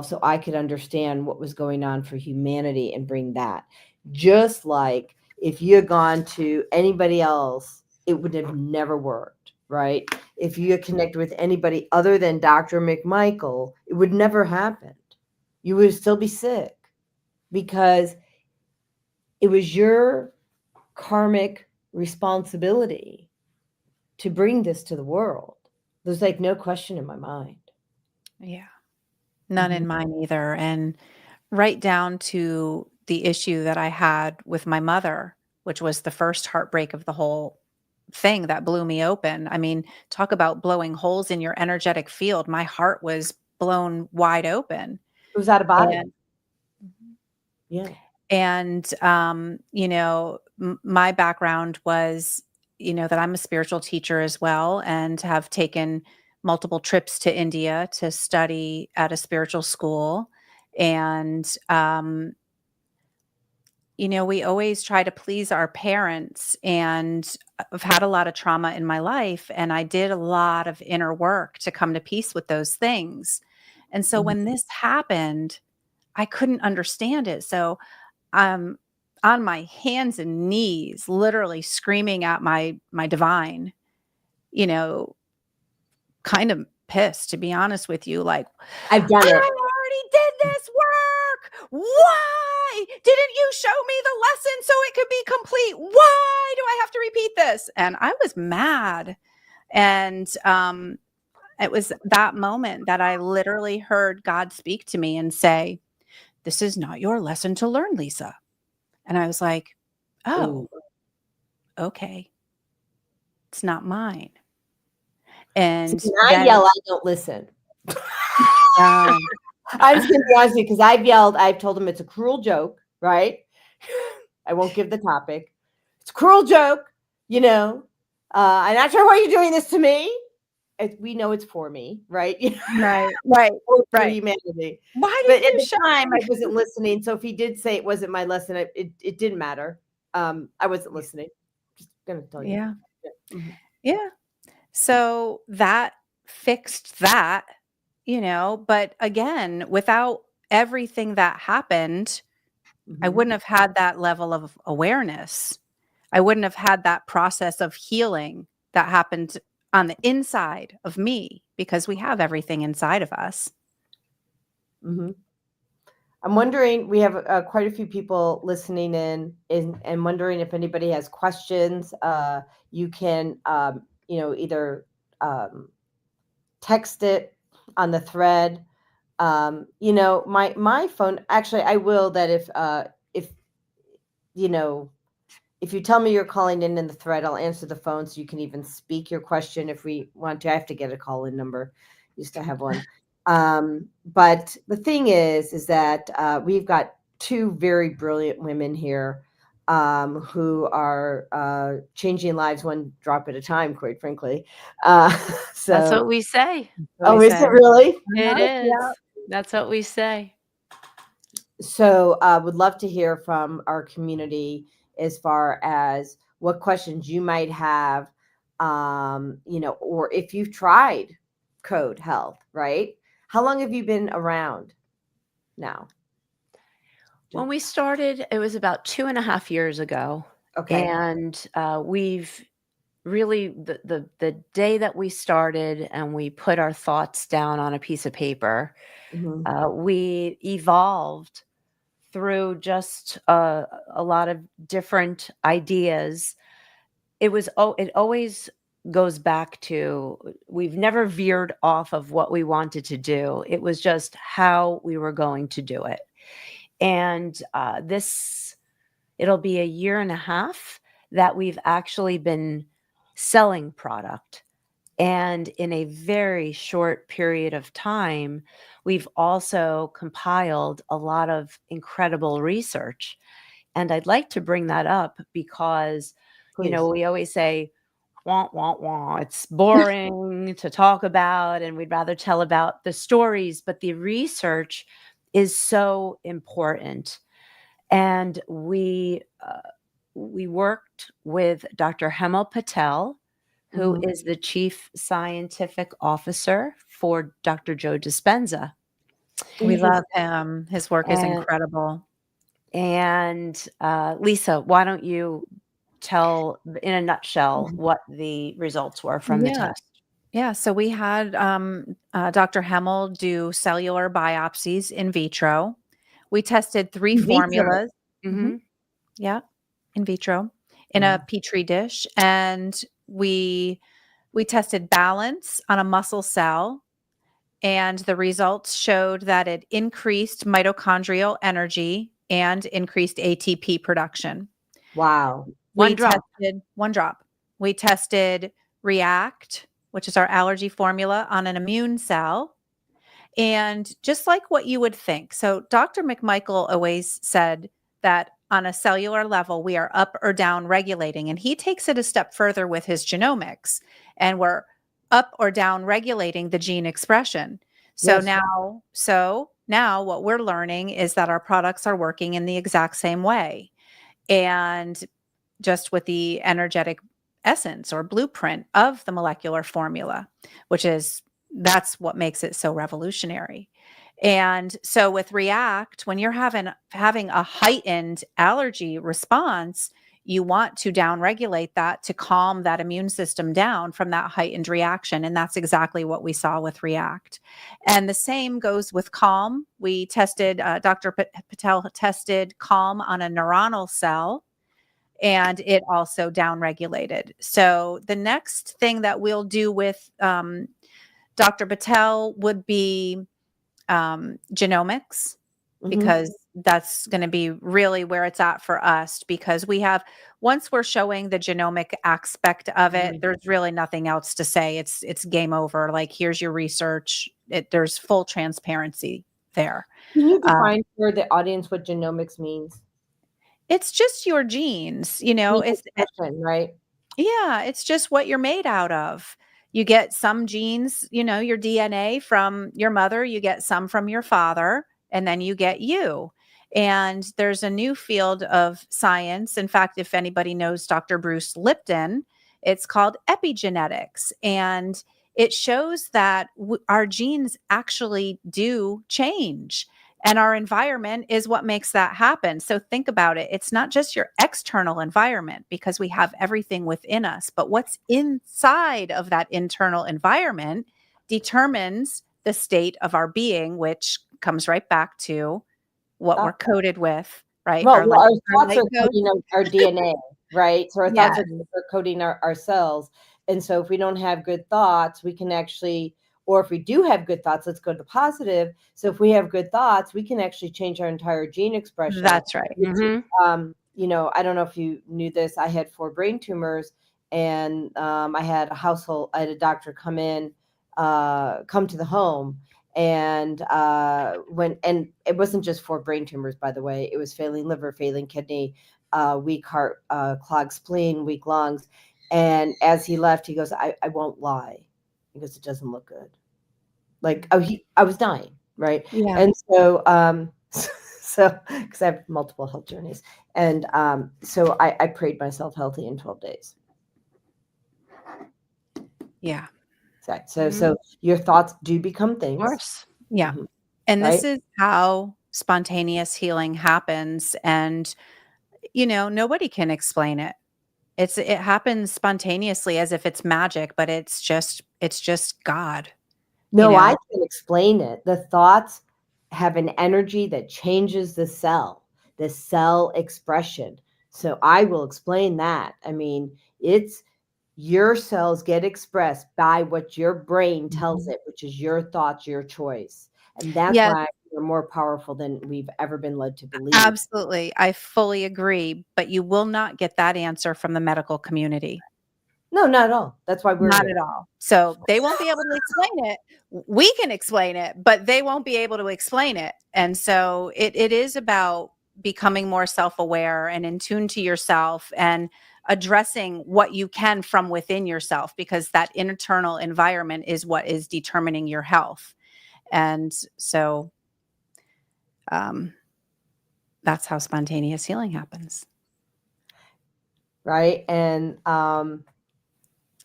So I could understand what was going on for humanity and bring that. Just like if you had gone to anybody else, it would have never worked, right? If you had connected with anybody other than Dr. McMichael, it would never happen. You would still be sick because it was your karmic responsibility to bring this to the world. There's like no question in my mind. Yeah. None in mine either. And right down to the issue that I had with my mother, which was the first heartbreak of the whole thing that blew me open. I mean, talk about blowing holes in your energetic field. My heart was blown wide open. It was out of body. And Yeah. And, my background was, that I'm a spiritual teacher as well and have taken multiple trips to India to study at a spiritual school. And, we always try to please our parents. And I've had a lot of trauma in my life. And I did a lot of inner work to come to peace with those things. And so when this happened, I couldn't understand it. So I'm on my hands and knees, literally screaming at my divine, you know, kind of pissed, to be honest with you. Like, I've done I it. already did this work. Why didn't you show me the lesson so it could be complete? Why do I have to repeat this? And I was mad. And it was that moment that I literally heard God speak to me and say, "This is not your lesson to learn, Lisa." And I was like, "Oh, Ooh. okay. It's not mine." So And when I then, yell, I don't listen. um, I'm just going to be honest with you because I've yelled. I've told them it's a cruel joke, right? I won't give the topic. It's a cruel joke, you know. I'm not sure why you're doing this to me. We know it's for me, right? right, For right. humanity. Why But didn't at you the show time, I me? wasn't listening. So if he did say it wasn't my lesson, it didn't matter. I wasn't listening. Just going to tell you. Yeah. Yeah. Mhm. Yeah. So that fixed that, but again, without everything that happened, I Mhm. wouldn't have had that level of awareness. I wouldn't have had that process of healing that happened on the inside of me because we have everything inside of us. Mhm. I'm wondering, we have quite a few people listening in and wondering if anybody has questions. You can, either text it on the thread. My phone, actually, I will that if, you know, if you tell me you're calling in the thread, I'll answer the phone so you can even speak your question if we want to. I have to get a call-in number. Used to have one. But the thing is that we've got two very brilliant women here who are changing lives one drop at a time, quite frankly. That's So, what we say. What oh, we is it say. really? It Yeah. is. That's what we say. So, would love to hear from our community as far as what questions you might have, or if you've tried Code Health, right? How long have you been around now? When we started, it was about 2.5 years ago. Okay. And we've really, the day that we started and we put our thoughts down on a piece of paper, Mhm. we evolved through just a lot of different ideas. It always goes back to, we've never veered off of what we wanted to do. It was just how we were going to do it. And it'll be a year and a half that we've actually been selling product. And in a very short period of time, we've also compiled a lot of incredible research. And I'd like to bring that up because, Please. we always say, wah, wah, wah. It's boring to talk about, and we'd rather tell about the stories, but the research is so important. And we worked with Dr. Hemal Patel, who Mhm. is the chief scientific officer for Dr. Joe Dispenza. We love Interesting. him. His work is And incredible. Lisa, why don't you tell in a nutshell Mhm. what the results were from the Yeah. test? Yeah. So we had Dr. Hemmel do cellular biopsies in vitro. We tested three In vitro. formulas. Mhm. Mhm. Yeah, in vitro in a Wow. petri dish, and we tested balance on a muscle cell, and the results showed that it increased mitochondrial energy and increased ATP production. Wow. One We drop. tested one drop. We tested React, which is our allergy formula, on an immune cell. And just like what you would think. So Dr. McMichael always said that on a cellular level, we are up or down regulating. And he takes it a step further with his genomics, and we're up or down regulating the gene expression. So Yes. now what we're learning is that our products are working in the exact same way. And just with the energetic essence or blueprint of the molecular formula, that's what makes it so revolutionary. And so with React, when you're having a heightened allergy response, you want to downregulate that to calm that immune system down from that heightened reaction. And that's exactly what we saw with React. And the same goes with Calm. We tested, Dr. Patel tested Calm on a neuronal cell, and it also downregulated. So the next thing that we'll do with Dr. Patel would be genomics, because that's going to be really where it's at for us, because once we're showing the genomic aspect of it, there's really nothing else to say. It's game over. Like, here's your research. There's full transparency there. Can you define for the audience what genomics means? It's just your genes, it's right. Yeah, it's just what you're made out of. You get some genes, your DNA from your mother, you get some from your father, and then you get you. And there's a new field of science. In fact, if anybody knows Dr. Bruce Lipton, it's called epigenetics. And it shows that our genes actually do change. And our environment is what makes that happen. So think about it. It's not just your external environment, because we have everything within us, but what's inside of that internal environment determines the state of our being, which comes right back to what we're coded with, right? Well, our thoughts are coding our DNA, right? So our Yes. thoughts are coding our cells. And so if we don't have good thoughts, we can actually, or if we do have good thoughts, let's go to the positive. So if we have good thoughts, we can actually change our entire gene expression. That's right. I don't know if you knew this. I had 4 brain tumors, and I had a doctor come to the home. And and it wasn't just 4 brain tumors, by the way. It was failing liver, failing kidney, weak heart, clogged spleen, weak lungs. And as he left, he goes, I won't lie. He goes, it doesn't look good. Like, I was dying, right? Yeah. And so, because I have multiple health journeys. And so I prayed myself healthy in 12 days. Yeah. So your thoughts do become things. Of course. Yeah. And this is how spontaneous healing happens. And, nobody can explain it. It happens spontaneously as if it's magic, but it's just God. No, I can explain it. The thoughts have an energy that changes the cell expression. So I will explain that. I mean, it's your cells get expressed by what your brain tells it, which is your thoughts, your choice. And that's why we're more powerful than we've ever been led to believe. Absolutely. I fully agree. But you will not get that answer from the medical community. No, not at all. That's why we're not at all. So they won't be able to explain it. We can explain it, but they won't be able to explain it. And so it is about becoming more self-aware and in tune to yourself, and addressing what you can from within yourself, because that internal environment is what is determining your health. And so that's how spontaneous healing happens. Right. And I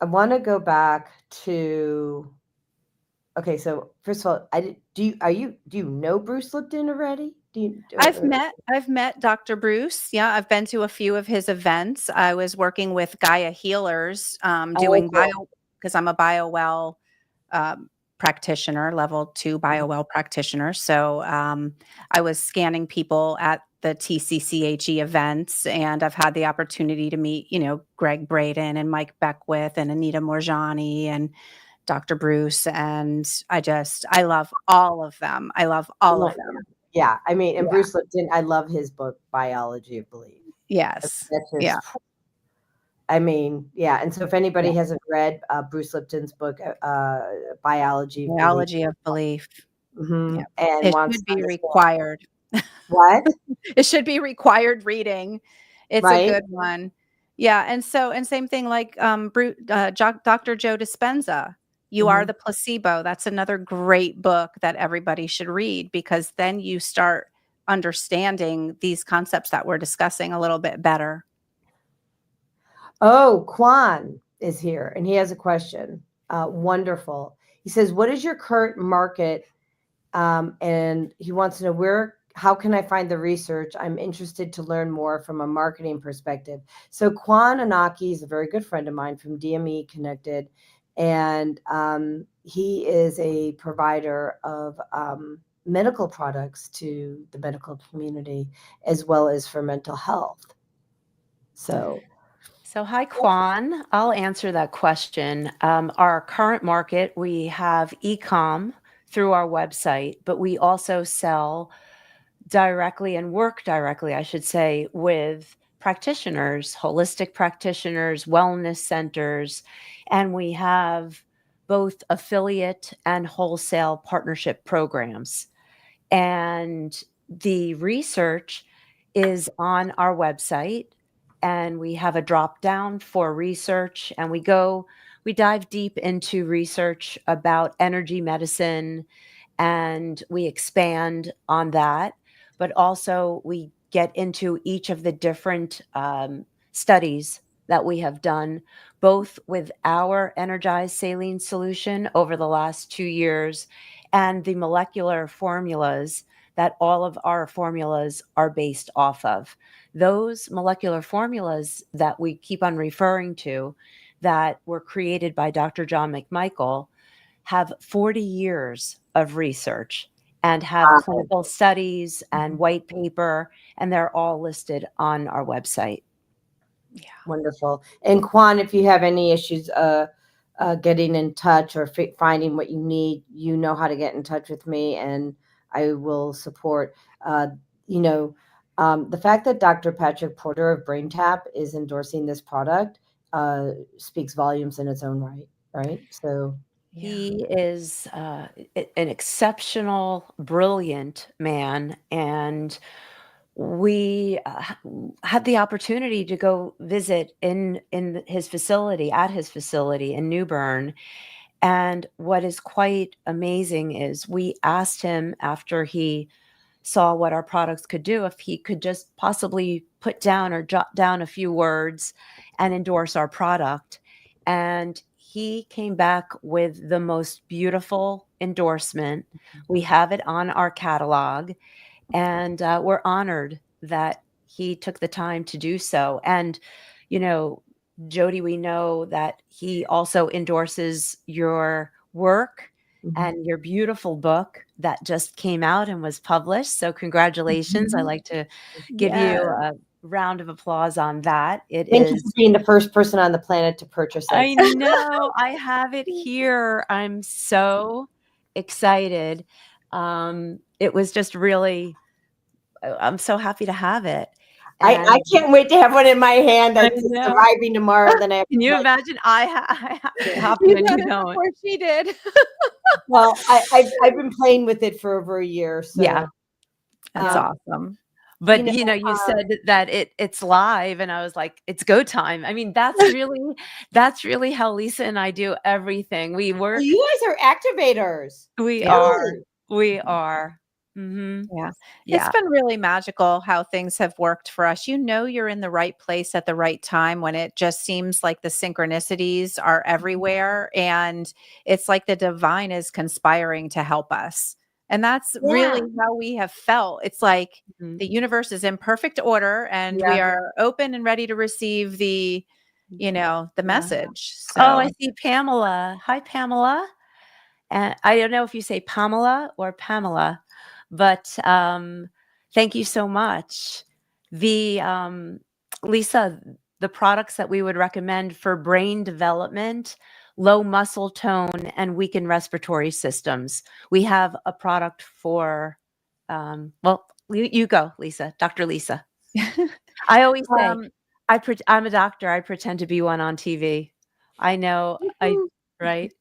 want to go back to, okay, so first of all, do you know Bruce Lipton already? I've met Dr. Bruce. Yeah, I've been to a few of his events. I was working with Gaia Healers, doing because I'm a BioWell practitioner, level 2 BioWell practitioner. So I was scanning people at the TCCHE events, and I've had the opportunity to meet, Greg Braden and Mike Beckwith and Anita Morjani and Dr. Bruce. And I love all of them. I love all of them. Yeah. I mean, and Bruce Lipton, I love his book, Biology of Belief. Yes. I mean, yeah. And so if anybody hasn't read Bruce Lipton's book, Biology of Belief. And it should be required. What? It should be required reading. It's a Right? good one. Yeah, and same thing like, Dr. Joe Dispenza, You Are Mhm. the Placebo. That's another great book that everybody should read, because then you start understanding these concepts that we're discussing a little bit better. Oh, Quan is here and he has a question. Wonderful. He says, what is your current market? And he wants to know how can I find the research? I'm interested to learn more from a marketing perspective. So Quan Anaki is a very good friend of mine from DME Connected. And he is a provider of medical products to the medical community, as well as for mental health. So Hi, Kwan. I'll answer that question. Our current market, we have e-com through our website, but we also sell directly and work directly, I should say, with practitioners, holistic practitioners, wellness centers, and we have both affiliate and wholesale partnership programs. And the research is on our website, and we have a drop down for research, and we dive deep into research about energy medicine, and we expand on that, but also we get into each of the different studies that we have done, both with our energized saline solution over the last 2 years and the molecular formulas that all of our formulas are based off of. Those molecular formulas that we keep on referring to, that were created by Dr. John McMichael, have 40 years of research and have clinical studies and white paper, and they're all listed on our website. Yeah. Wonderful. And Quan, if you have any issues getting in touch or finding what you need, you know how to get in touch with me, and I will support. You know, the fact that Dr. Patrick Porter of BrainTap is endorsing this product speaks volumes in its own right. Right. So He is an exceptional, brilliant man, and we had the opportunity to go visit in his facility, at his facility in New Bern. And what is quite amazing is we asked him, after he saw what our products could do, if he could just possibly put down or jot down a few words and endorse our product. And he came back with the most beautiful endorsement. We have it on our catalog, and we're honored that he took the time to do so. And, Jodi, we know that he also endorses your work and your beautiful book that just came out and was published. So congratulations. I like to give you a round of applause on that. thank you for being the first person on the planet to purchase it. I know, I have it here. I'm so excited. It was just really, I'm so happy to have it. I can't wait to have one in my hand. It's know. arriving tomorrow. Then I have Can you to, imagine? I have to have You it and got you it don't. before she did. well, I've been playing with it for over a year. So Yeah. That's Yeah. awesome. But you said that it's live, and I was like, it's go time. I mean, that's really how Lisa and I do everything. We work. you guys are activators. We Yeah. are. We are. Mm-hmm. Yeah. It's Yeah. been really magical how things have worked for us. You're in the right place at the right time, when it just seems like the synchronicities are everywhere, and it's like the divine is conspiring to help us. And that's really how we have felt. It's like Mhm. the universe is in perfect order, and we are open and ready to receive the message. Oh, I So see Pamela. Hi, Pamela. And I don't know if you say Pamela or Pamela, but thank you so much. The Lisa, the products that we would recommend for brain development, low muscle tone, and weakened respiratory systems. We have a product for, well, you go, Lisa, Dr. Lisa. I always say, I'm a doctor. I pretend to be one on TV. I know, right?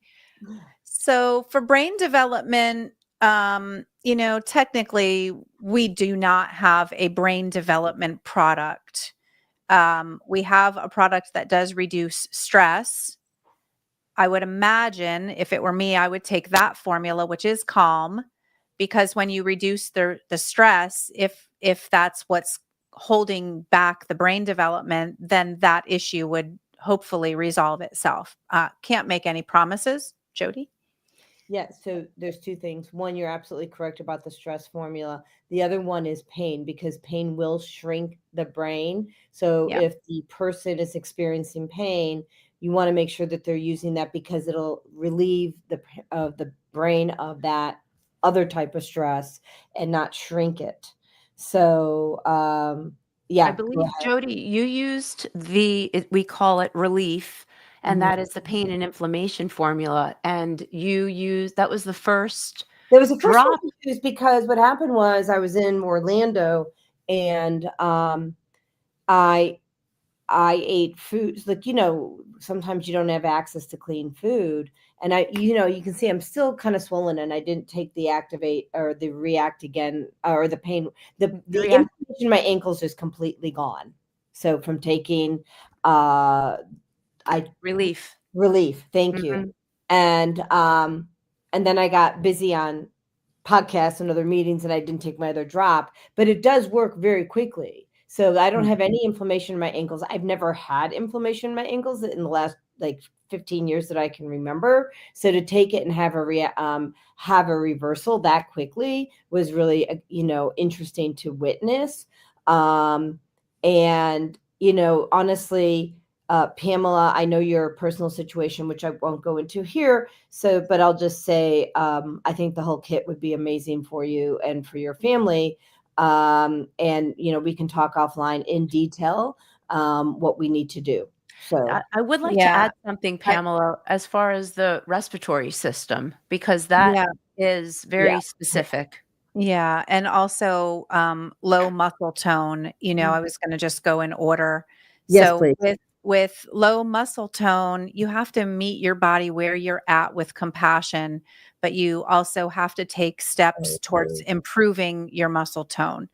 So for brain development, Technically, we do not have a brain development product. We have a product that does reduce stress. I would imagine if it were me, I would take that formula, which is Calm, because when you reduce the stress, if that's what's holding back the brain development, then that issue would hopefully resolve itself. Can't make any promises, Jodi. Yeah, so there's two things. One, you're absolutely correct about the stress formula. The other one is pain, because pain will shrink the brain. So Yeah. if the person is experiencing pain, you want to make sure that they're using that, because it'll relieve of the brain of that other type of stress and not shrink it. So I yeah, go believe, ahead. Jodi, you used we call it relief, and Mhm. that is the pain and inflammation formula. And that was the first That was the first one drop. to use, because what happened was I was in Orlando, and I I ate foods like, sometimes you don't have access to clean food. And you can see I'm still kind of swollen, and I didn't take the Activate or the React again, or the pain. The React inflammation in my ankles is completely gone. So from taking, uh, I relief. relief. Thank you. Mhm. And, and then I got busy on podcasts and other meetings, and I didn't take my other drop, but it does work very quickly. So I don't have any inflammation in my ankles. I've never had inflammation in my ankles in the last like 15 years that I can remember. So to take it and have a reversal that quickly was really interesting to witness. Um, and honestly, Pamela, I know your personal situation, which I won't go into here. So, but I'll just say, I think the whole kit would be amazing for you and for your family. And we can talk offline in detail, what we need to do. So, I would like to Yeah. add something, I, Pamela, as far as the respiratory system, because that yeah. is yeah. very specific. Yeah. And also low muscle tone. I was going to just go in order. Yes, So please. with low muscle tone, you have to meet your body where you're at with compassion, but you also have to take steps towards improving your muscle tone.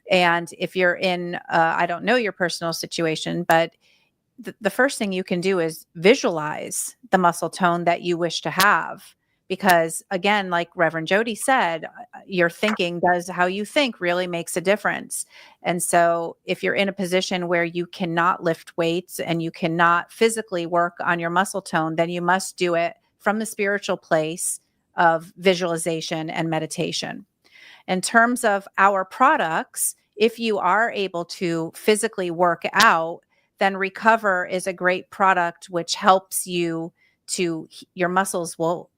And if you're in, I don't know your personal situation, but the first thing you can do is visualize the muscle tone that you wish to have. Because again, like Reverend Jodi said, your thinking does how you think really makes a difference. And so if you're in a position where you cannot lift weights and you cannot physically work on your muscle tone, then you must do it from the spiritual place of visualization and meditation. In terms of our products, if you are able to physically work out, then Recover is a great product which helps you your muscles will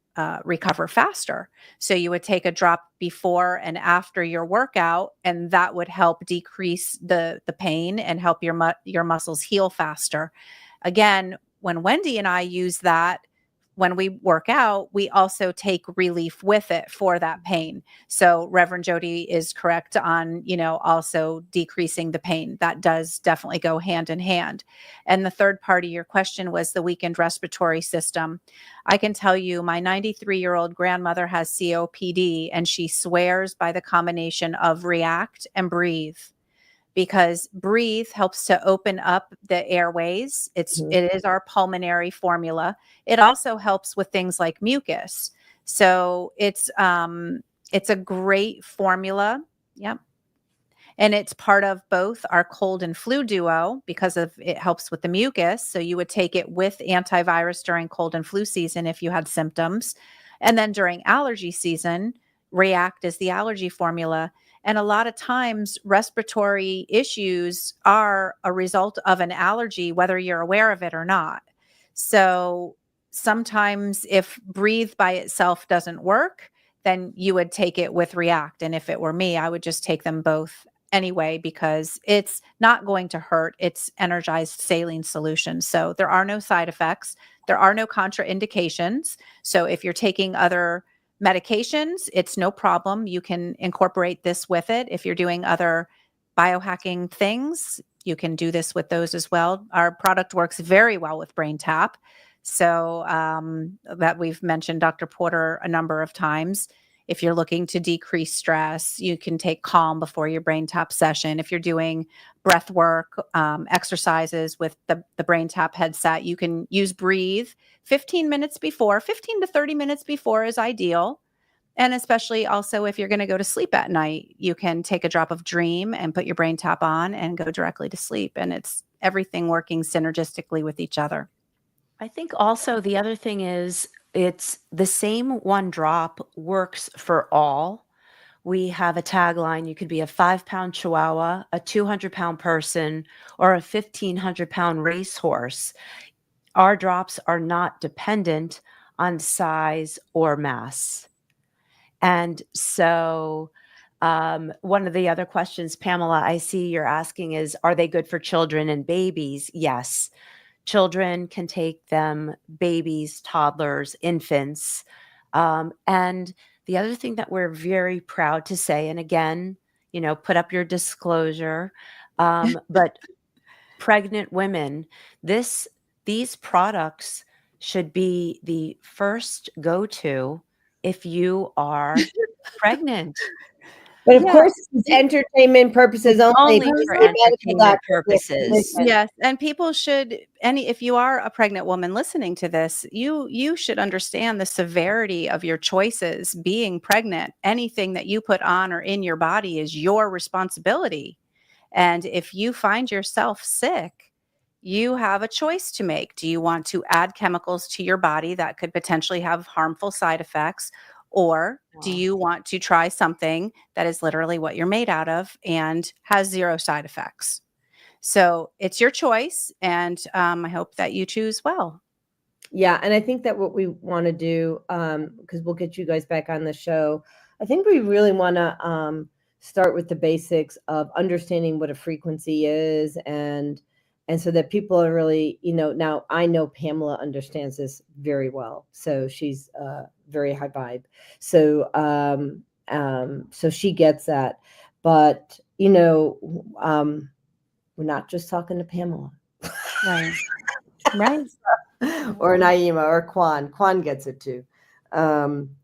recover faster. So you would take a drop before and after your workout, and that would help decrease the pain and help your muscles heal faster. Again, when Wendy and I use that, when we work out, we also take relief with it for that pain. So Reverend Jodi is correct on, also decreasing the pain. That does definitely go hand in hand. And the third part of your question was the weakened respiratory system. I can tell you my 93-year-old grandmother has COPD, and she swears by the combination of React and Breathe, because Breathe helps to open up the airways. Mhm. It is our pulmonary formula. It also helps with things like mucus. So it's a great formula. Yep. And it's part of both our cold and flu duo because of it helps with the mucus. So you would take it with antivirus during cold and flu season if you had symptoms. And then during allergy season, React is the allergy formula. And a lot of times, respiratory issues are a result of an allergy, whether you're aware of it or not. So sometimes, if Breathe by itself doesn't work, then you would take it with React. And if it were me, I would just take them both anyway, because it's not going to hurt. It's energized saline solution. So there are no side effects. There are no contraindications. So if you're taking other medications, it's no problem. You can incorporate this with it. If you're doing other biohacking things, you can do this with those as well. Our product works very well with Brain Tap. So that we've mentioned Dr. Porter a number of times. If you're looking to decrease stress, you can take Calm before your brain tap session. If you're doing breath work, exercises with the brain tap headset, you can use Breathe 15 minutes before. 15 to 30 minutes before is ideal. And especially also if you're going to go to sleep at night, you can take a drop of Dream and put your brain tap on and go directly to sleep. And it's everything working synergistically with each other. I think also the other thing is it's the same one drop works for all. We have a tagline: you could be a 5-pound chihuahua, a 200-pound person, or a 1,500-pound racehorse. Our drops are not dependent on size or mass. And so one of the other questions, Pamela, I see you're asking is, are they good for children and babies? Yes. Children can take them, babies, toddlers, infants. And the other thing that we're very proud to say, and again, put up your disclosure, but pregnant women, these products should be the first go-to if you are pregnant. But of Yeah. course, it's entertainment purposes only. Only because for the medical entertainment doctor purposes. listen. Yes, and people should if you are a pregnant woman listening to this, you should understand the severity of your choices being pregnant. Anything that you put on or in your body is your responsibility. And if you find yourself sick, you have a choice to make. Do you want to add chemicals to your body that could potentially have harmful side effects? Or do Wow. you want to try something that is literally what you're made out of and has zero side effects? So it's your choice. And I hope that you choose well. Yeah, and I think that what we want to do, because we'll get you guys back on the show, I think we really want to start with the basics of understanding what a frequency is, and so that people are really, now I know Pamela understands this very well, so she's very high vibe, so so she gets that, but we're not just talking to Pamela. Right. Right. Or Naima or Kwan. Kwan gets it too.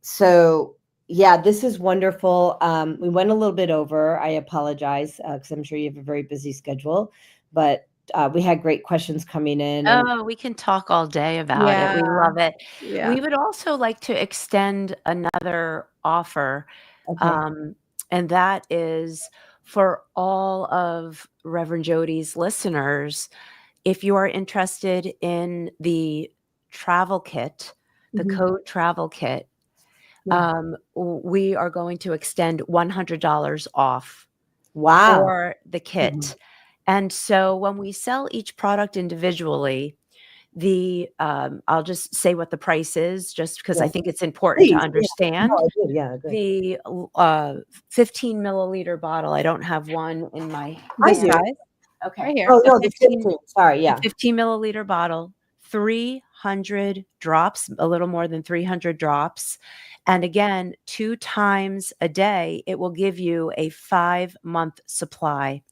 So yeah, this is wonderful. We went a little bit over. I apologize because I'm sure you have a very busy schedule, but we had great questions coming in. And Oh, we can talk all day about it. We Yeah. love it. Yeah. We would also like to extend another offer, okay. and that is for all of Reverend Jodi's listeners. If you are interested in the travel kit, the Mhm. code travel kit, Yeah. we are going to extend $100 off Wow. for the kit. Mhm. And so when we sell each product individually, I'll just say what the price is, just because I Yeah. think it's important to Please. Yeah. understand. No, I do. Yeah. Good. The 15 milliliter bottle, I don't have one in my I This do. hand. size Okay. right here. Oh The no, the 15 15. Sorry. the Yeah. 15 milliliter bottle, 300 drops, a little more than 300 drops. And again, 2 times a day, it will give you a 5-month supply.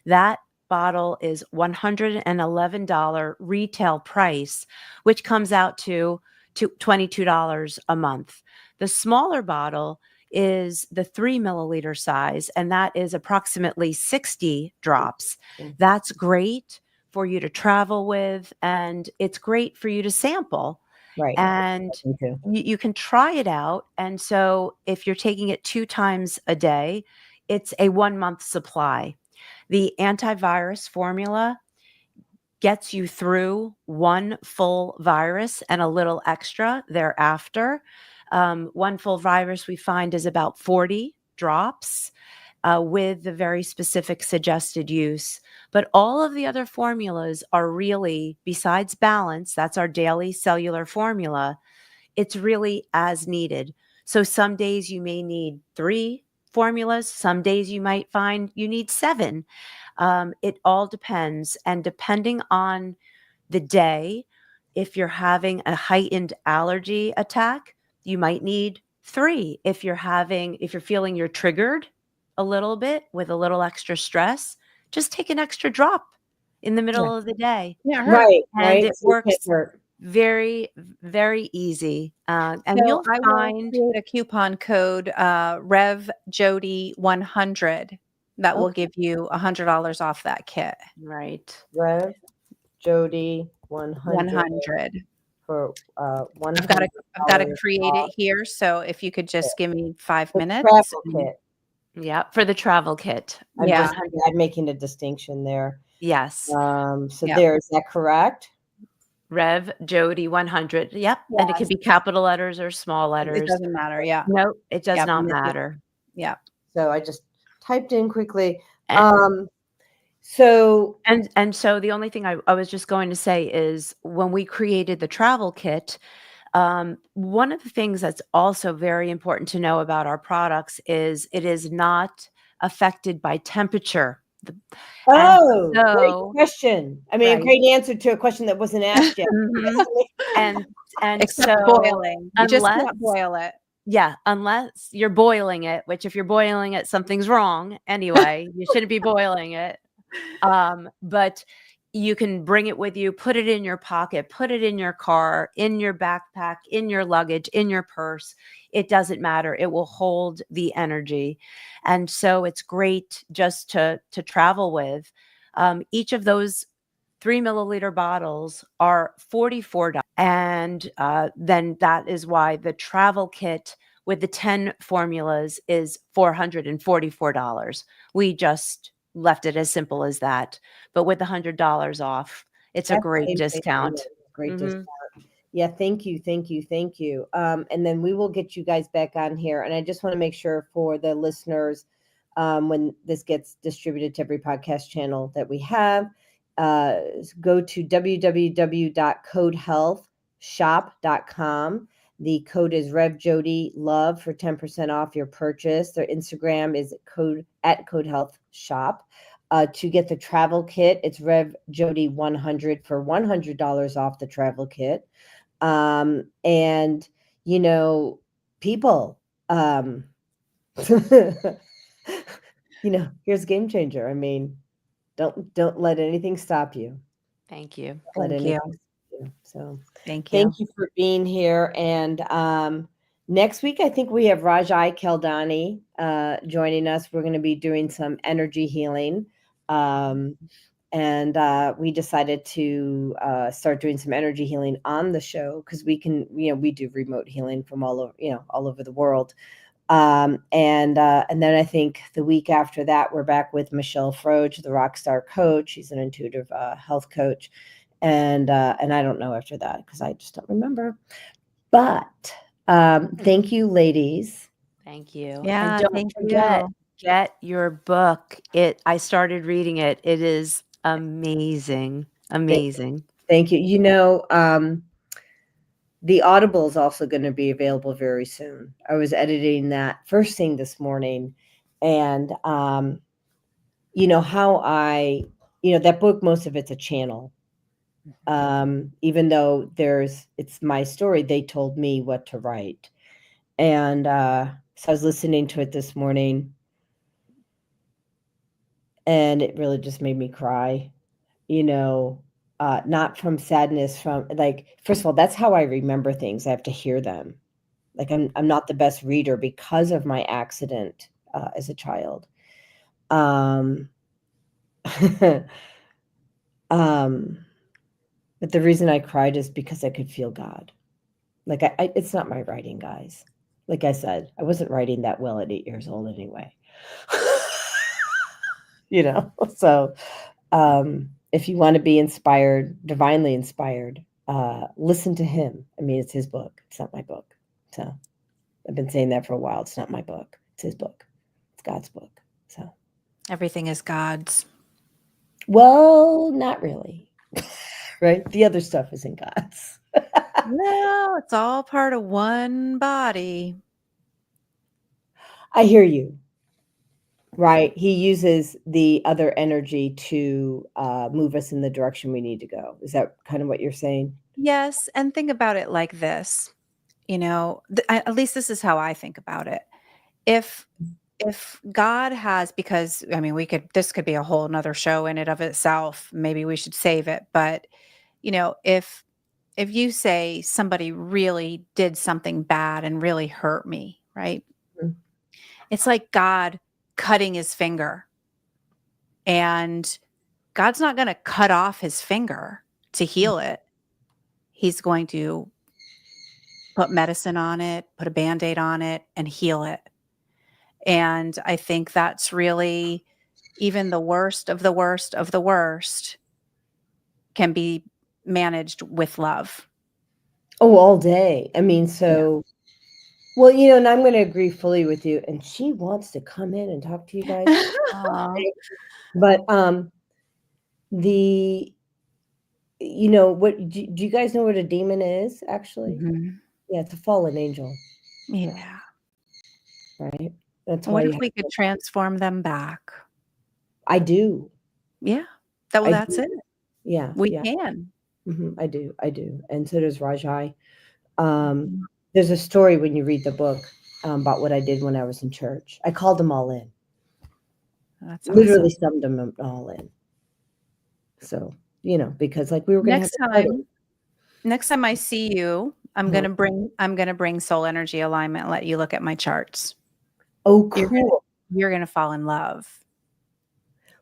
That bottle is $111 retail price, which comes out to $22 a month. The smaller bottle is the 3 milliliter size, and that is approximately 60 drops. Mm. That's great for you to travel with, and it's great for you to sample. Right. And Me too. you can try it out. And so if you're taking it 2 times a day, it's a 1-month supply. The antivirus formula gets you through 1 full virus and a little extra thereafter. 1 full virus we find is about 40 drops. With the very specific suggested use. But all of the other formulas are really, besides balance, that's our daily cellular formula, it's really as needed. So some days you may need 3 formulas, some days you might find you need 7. It all depends. And depending on the day, if you're having a heightened allergy attack, you might need 3. If you're feeling you're triggered a little bit with a little extra stress, just take an extra drop in the middle of the day. Yeah, Right. And Right. it So you works can't hurt. very, very easy. And So you'll I will find, create a coupon code, Rev Jodi 100 that will Okay. give you $100 off that kit. right. Rev Jodi 100 100. for I've got to $100 create it here. So if you could just give me 5 the minutes. travel kit. Yeah, for the travel kit. Yeah. I'm making a distinction there. Yes. So Yep. there, is that correct? Rev Jodi 100. Yep. And it Yes. could be capital letters or small It letters. doesn't matter. Yeah. No, it does Yep. not matter. Yeah. So I just typed in quickly. And, So and so the only thing I was just going to say is when we created the travel kit, one of the things that's also very important to know about our products is it is not affected by temperature. And great so, question. I mean, right. great answer to a question that wasn't asked yet. Mhm. And Except so boiling. You just unless can't boil it. yeah, unless you're boiling it, which if you're boiling it, something's wrong anyway. You shouldn't be boiling it. But you can bring it with you, put it in your pocket, put it in your car, in your backpack, in your luggage, in your purse. It doesn't matter. It will hold the energy. And so it's great just to travel with. Each of those 3 milliliter bottles are $44. And then that is why the travel kit with the 10 formulas is $444. We just left it as simple as that. But with the $100 off, it's a That's great amazing. discount. Great Mhm. discount. Yeah, thank you, thank you, thank you. And then we will get you guys back on here. And I just want to make sure for the listeners, when this gets distributed to every podcast channel that we have, go to www.codehealthshop.com. The code is RevJodyLove for 10% off your purchase. Their Instagram is @CodeHealthShop. To get the travel kit, it's RevJody100 for $100 off the travel kit. And people, here's a game changer. I mean, don't let anything stop you. Thank you. Let Thank you. anything stop you. So Thank you. thank you for being here. And next week, I think we have Rajai Keldani joining us. We're going to be doing some energy healing. And we decided to start doing some energy healing on the show because we can, we do remote healing from all over the world. And then I think the week after that, we're back with Michelle Froge, the Rockstar Coach. She's an intuitive health coach. And I don't know after that because I just don't remember. But thank you, ladies. Thank you. Yeah, And don't thank forget, you. get your book. I started reading it. It is amazing. Amazing. Thank you. The Audible is also going to be available very soon. I was editing that first thing this morning, and how that book, most of it's a channel. Even though it's my story, they told me what to write. And so I was listening to it this morning, and it really just made me cry, not from sadness, from first of all, that's how I remember things. I have to hear them. Like I'm not the best reader because of my accident as a child. But the reason I cried is because I could feel God. Like it's not my writing, guys. Like I said, I wasn't writing that well at 8 years old anyway. So if you want to be inspired, divinely inspired, listen to him. I mean, it's his book. It's not my book. So I've been saying that for a while. It's not my book. It's his book. It's God's book. So Everything is God's. well, not really. Right? The other stuff isn't God's. No, it's all part of one body. I hear you. Right. He uses the other energy to move us in the direction we need to go. Is that kind of what you're saying? Yes, and think about it like this. At least this is how I think about it. If God has, because I mean, this could be a whole nother show in and of itself. Maybe we should save it. But, if if you say somebody really did something bad and really hurt me, right? Mhm. It's like God cutting his finger. And God's not going to cut off his finger to heal it. He's going to put medicine on it, put a Band-Aid on it, and heal it. And I think that's really even the worst of the worst of the worst can be managed with love. Oh, all day. I mean, Yeah. well, and I'm going to agree fully with you. And she wants to come in and talk to you guys. Aw. But the what do you guys know what a demon is actually? Mhm. Yeah, it's a fallen angel, Yeah. right? That's What why if we could transform them back? I do. Yeah. I That's do. it. Yeah, We yeah. can. I do. I do. And so does Rajai. Um, Mhm. there's a story when you read the book about what I did when I was in church. I called them all in. That's Literally awesome. summed them all in. So, because like we were going to have Next time I see you, I'm Uh-huh. gonna bring soul energy alignment and let you look at my charts. Oh, You're gonna cool. you're gonna fall in love.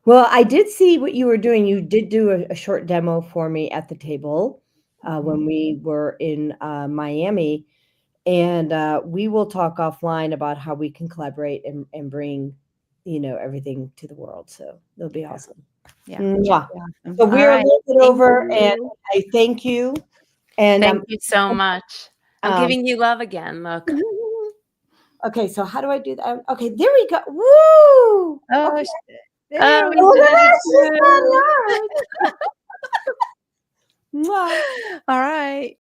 Well, I did see what you were doing. You did do a short demo for me at the table when we were in Miami. And we will talk offline about how we can collaborate and bring, everything to the world. So it'll be awesome. Yeah. Mwah. Awesome. So All we're a right. little bit Thank over, and you. I thank you. And Thank you so much. I'm um, giving you love again. Look. okay, so how do I do that? Okay, there we go. Woo! Oh, Okay. there Oh, we we Look did at it that. She's too. got nerves. Mwah. All right.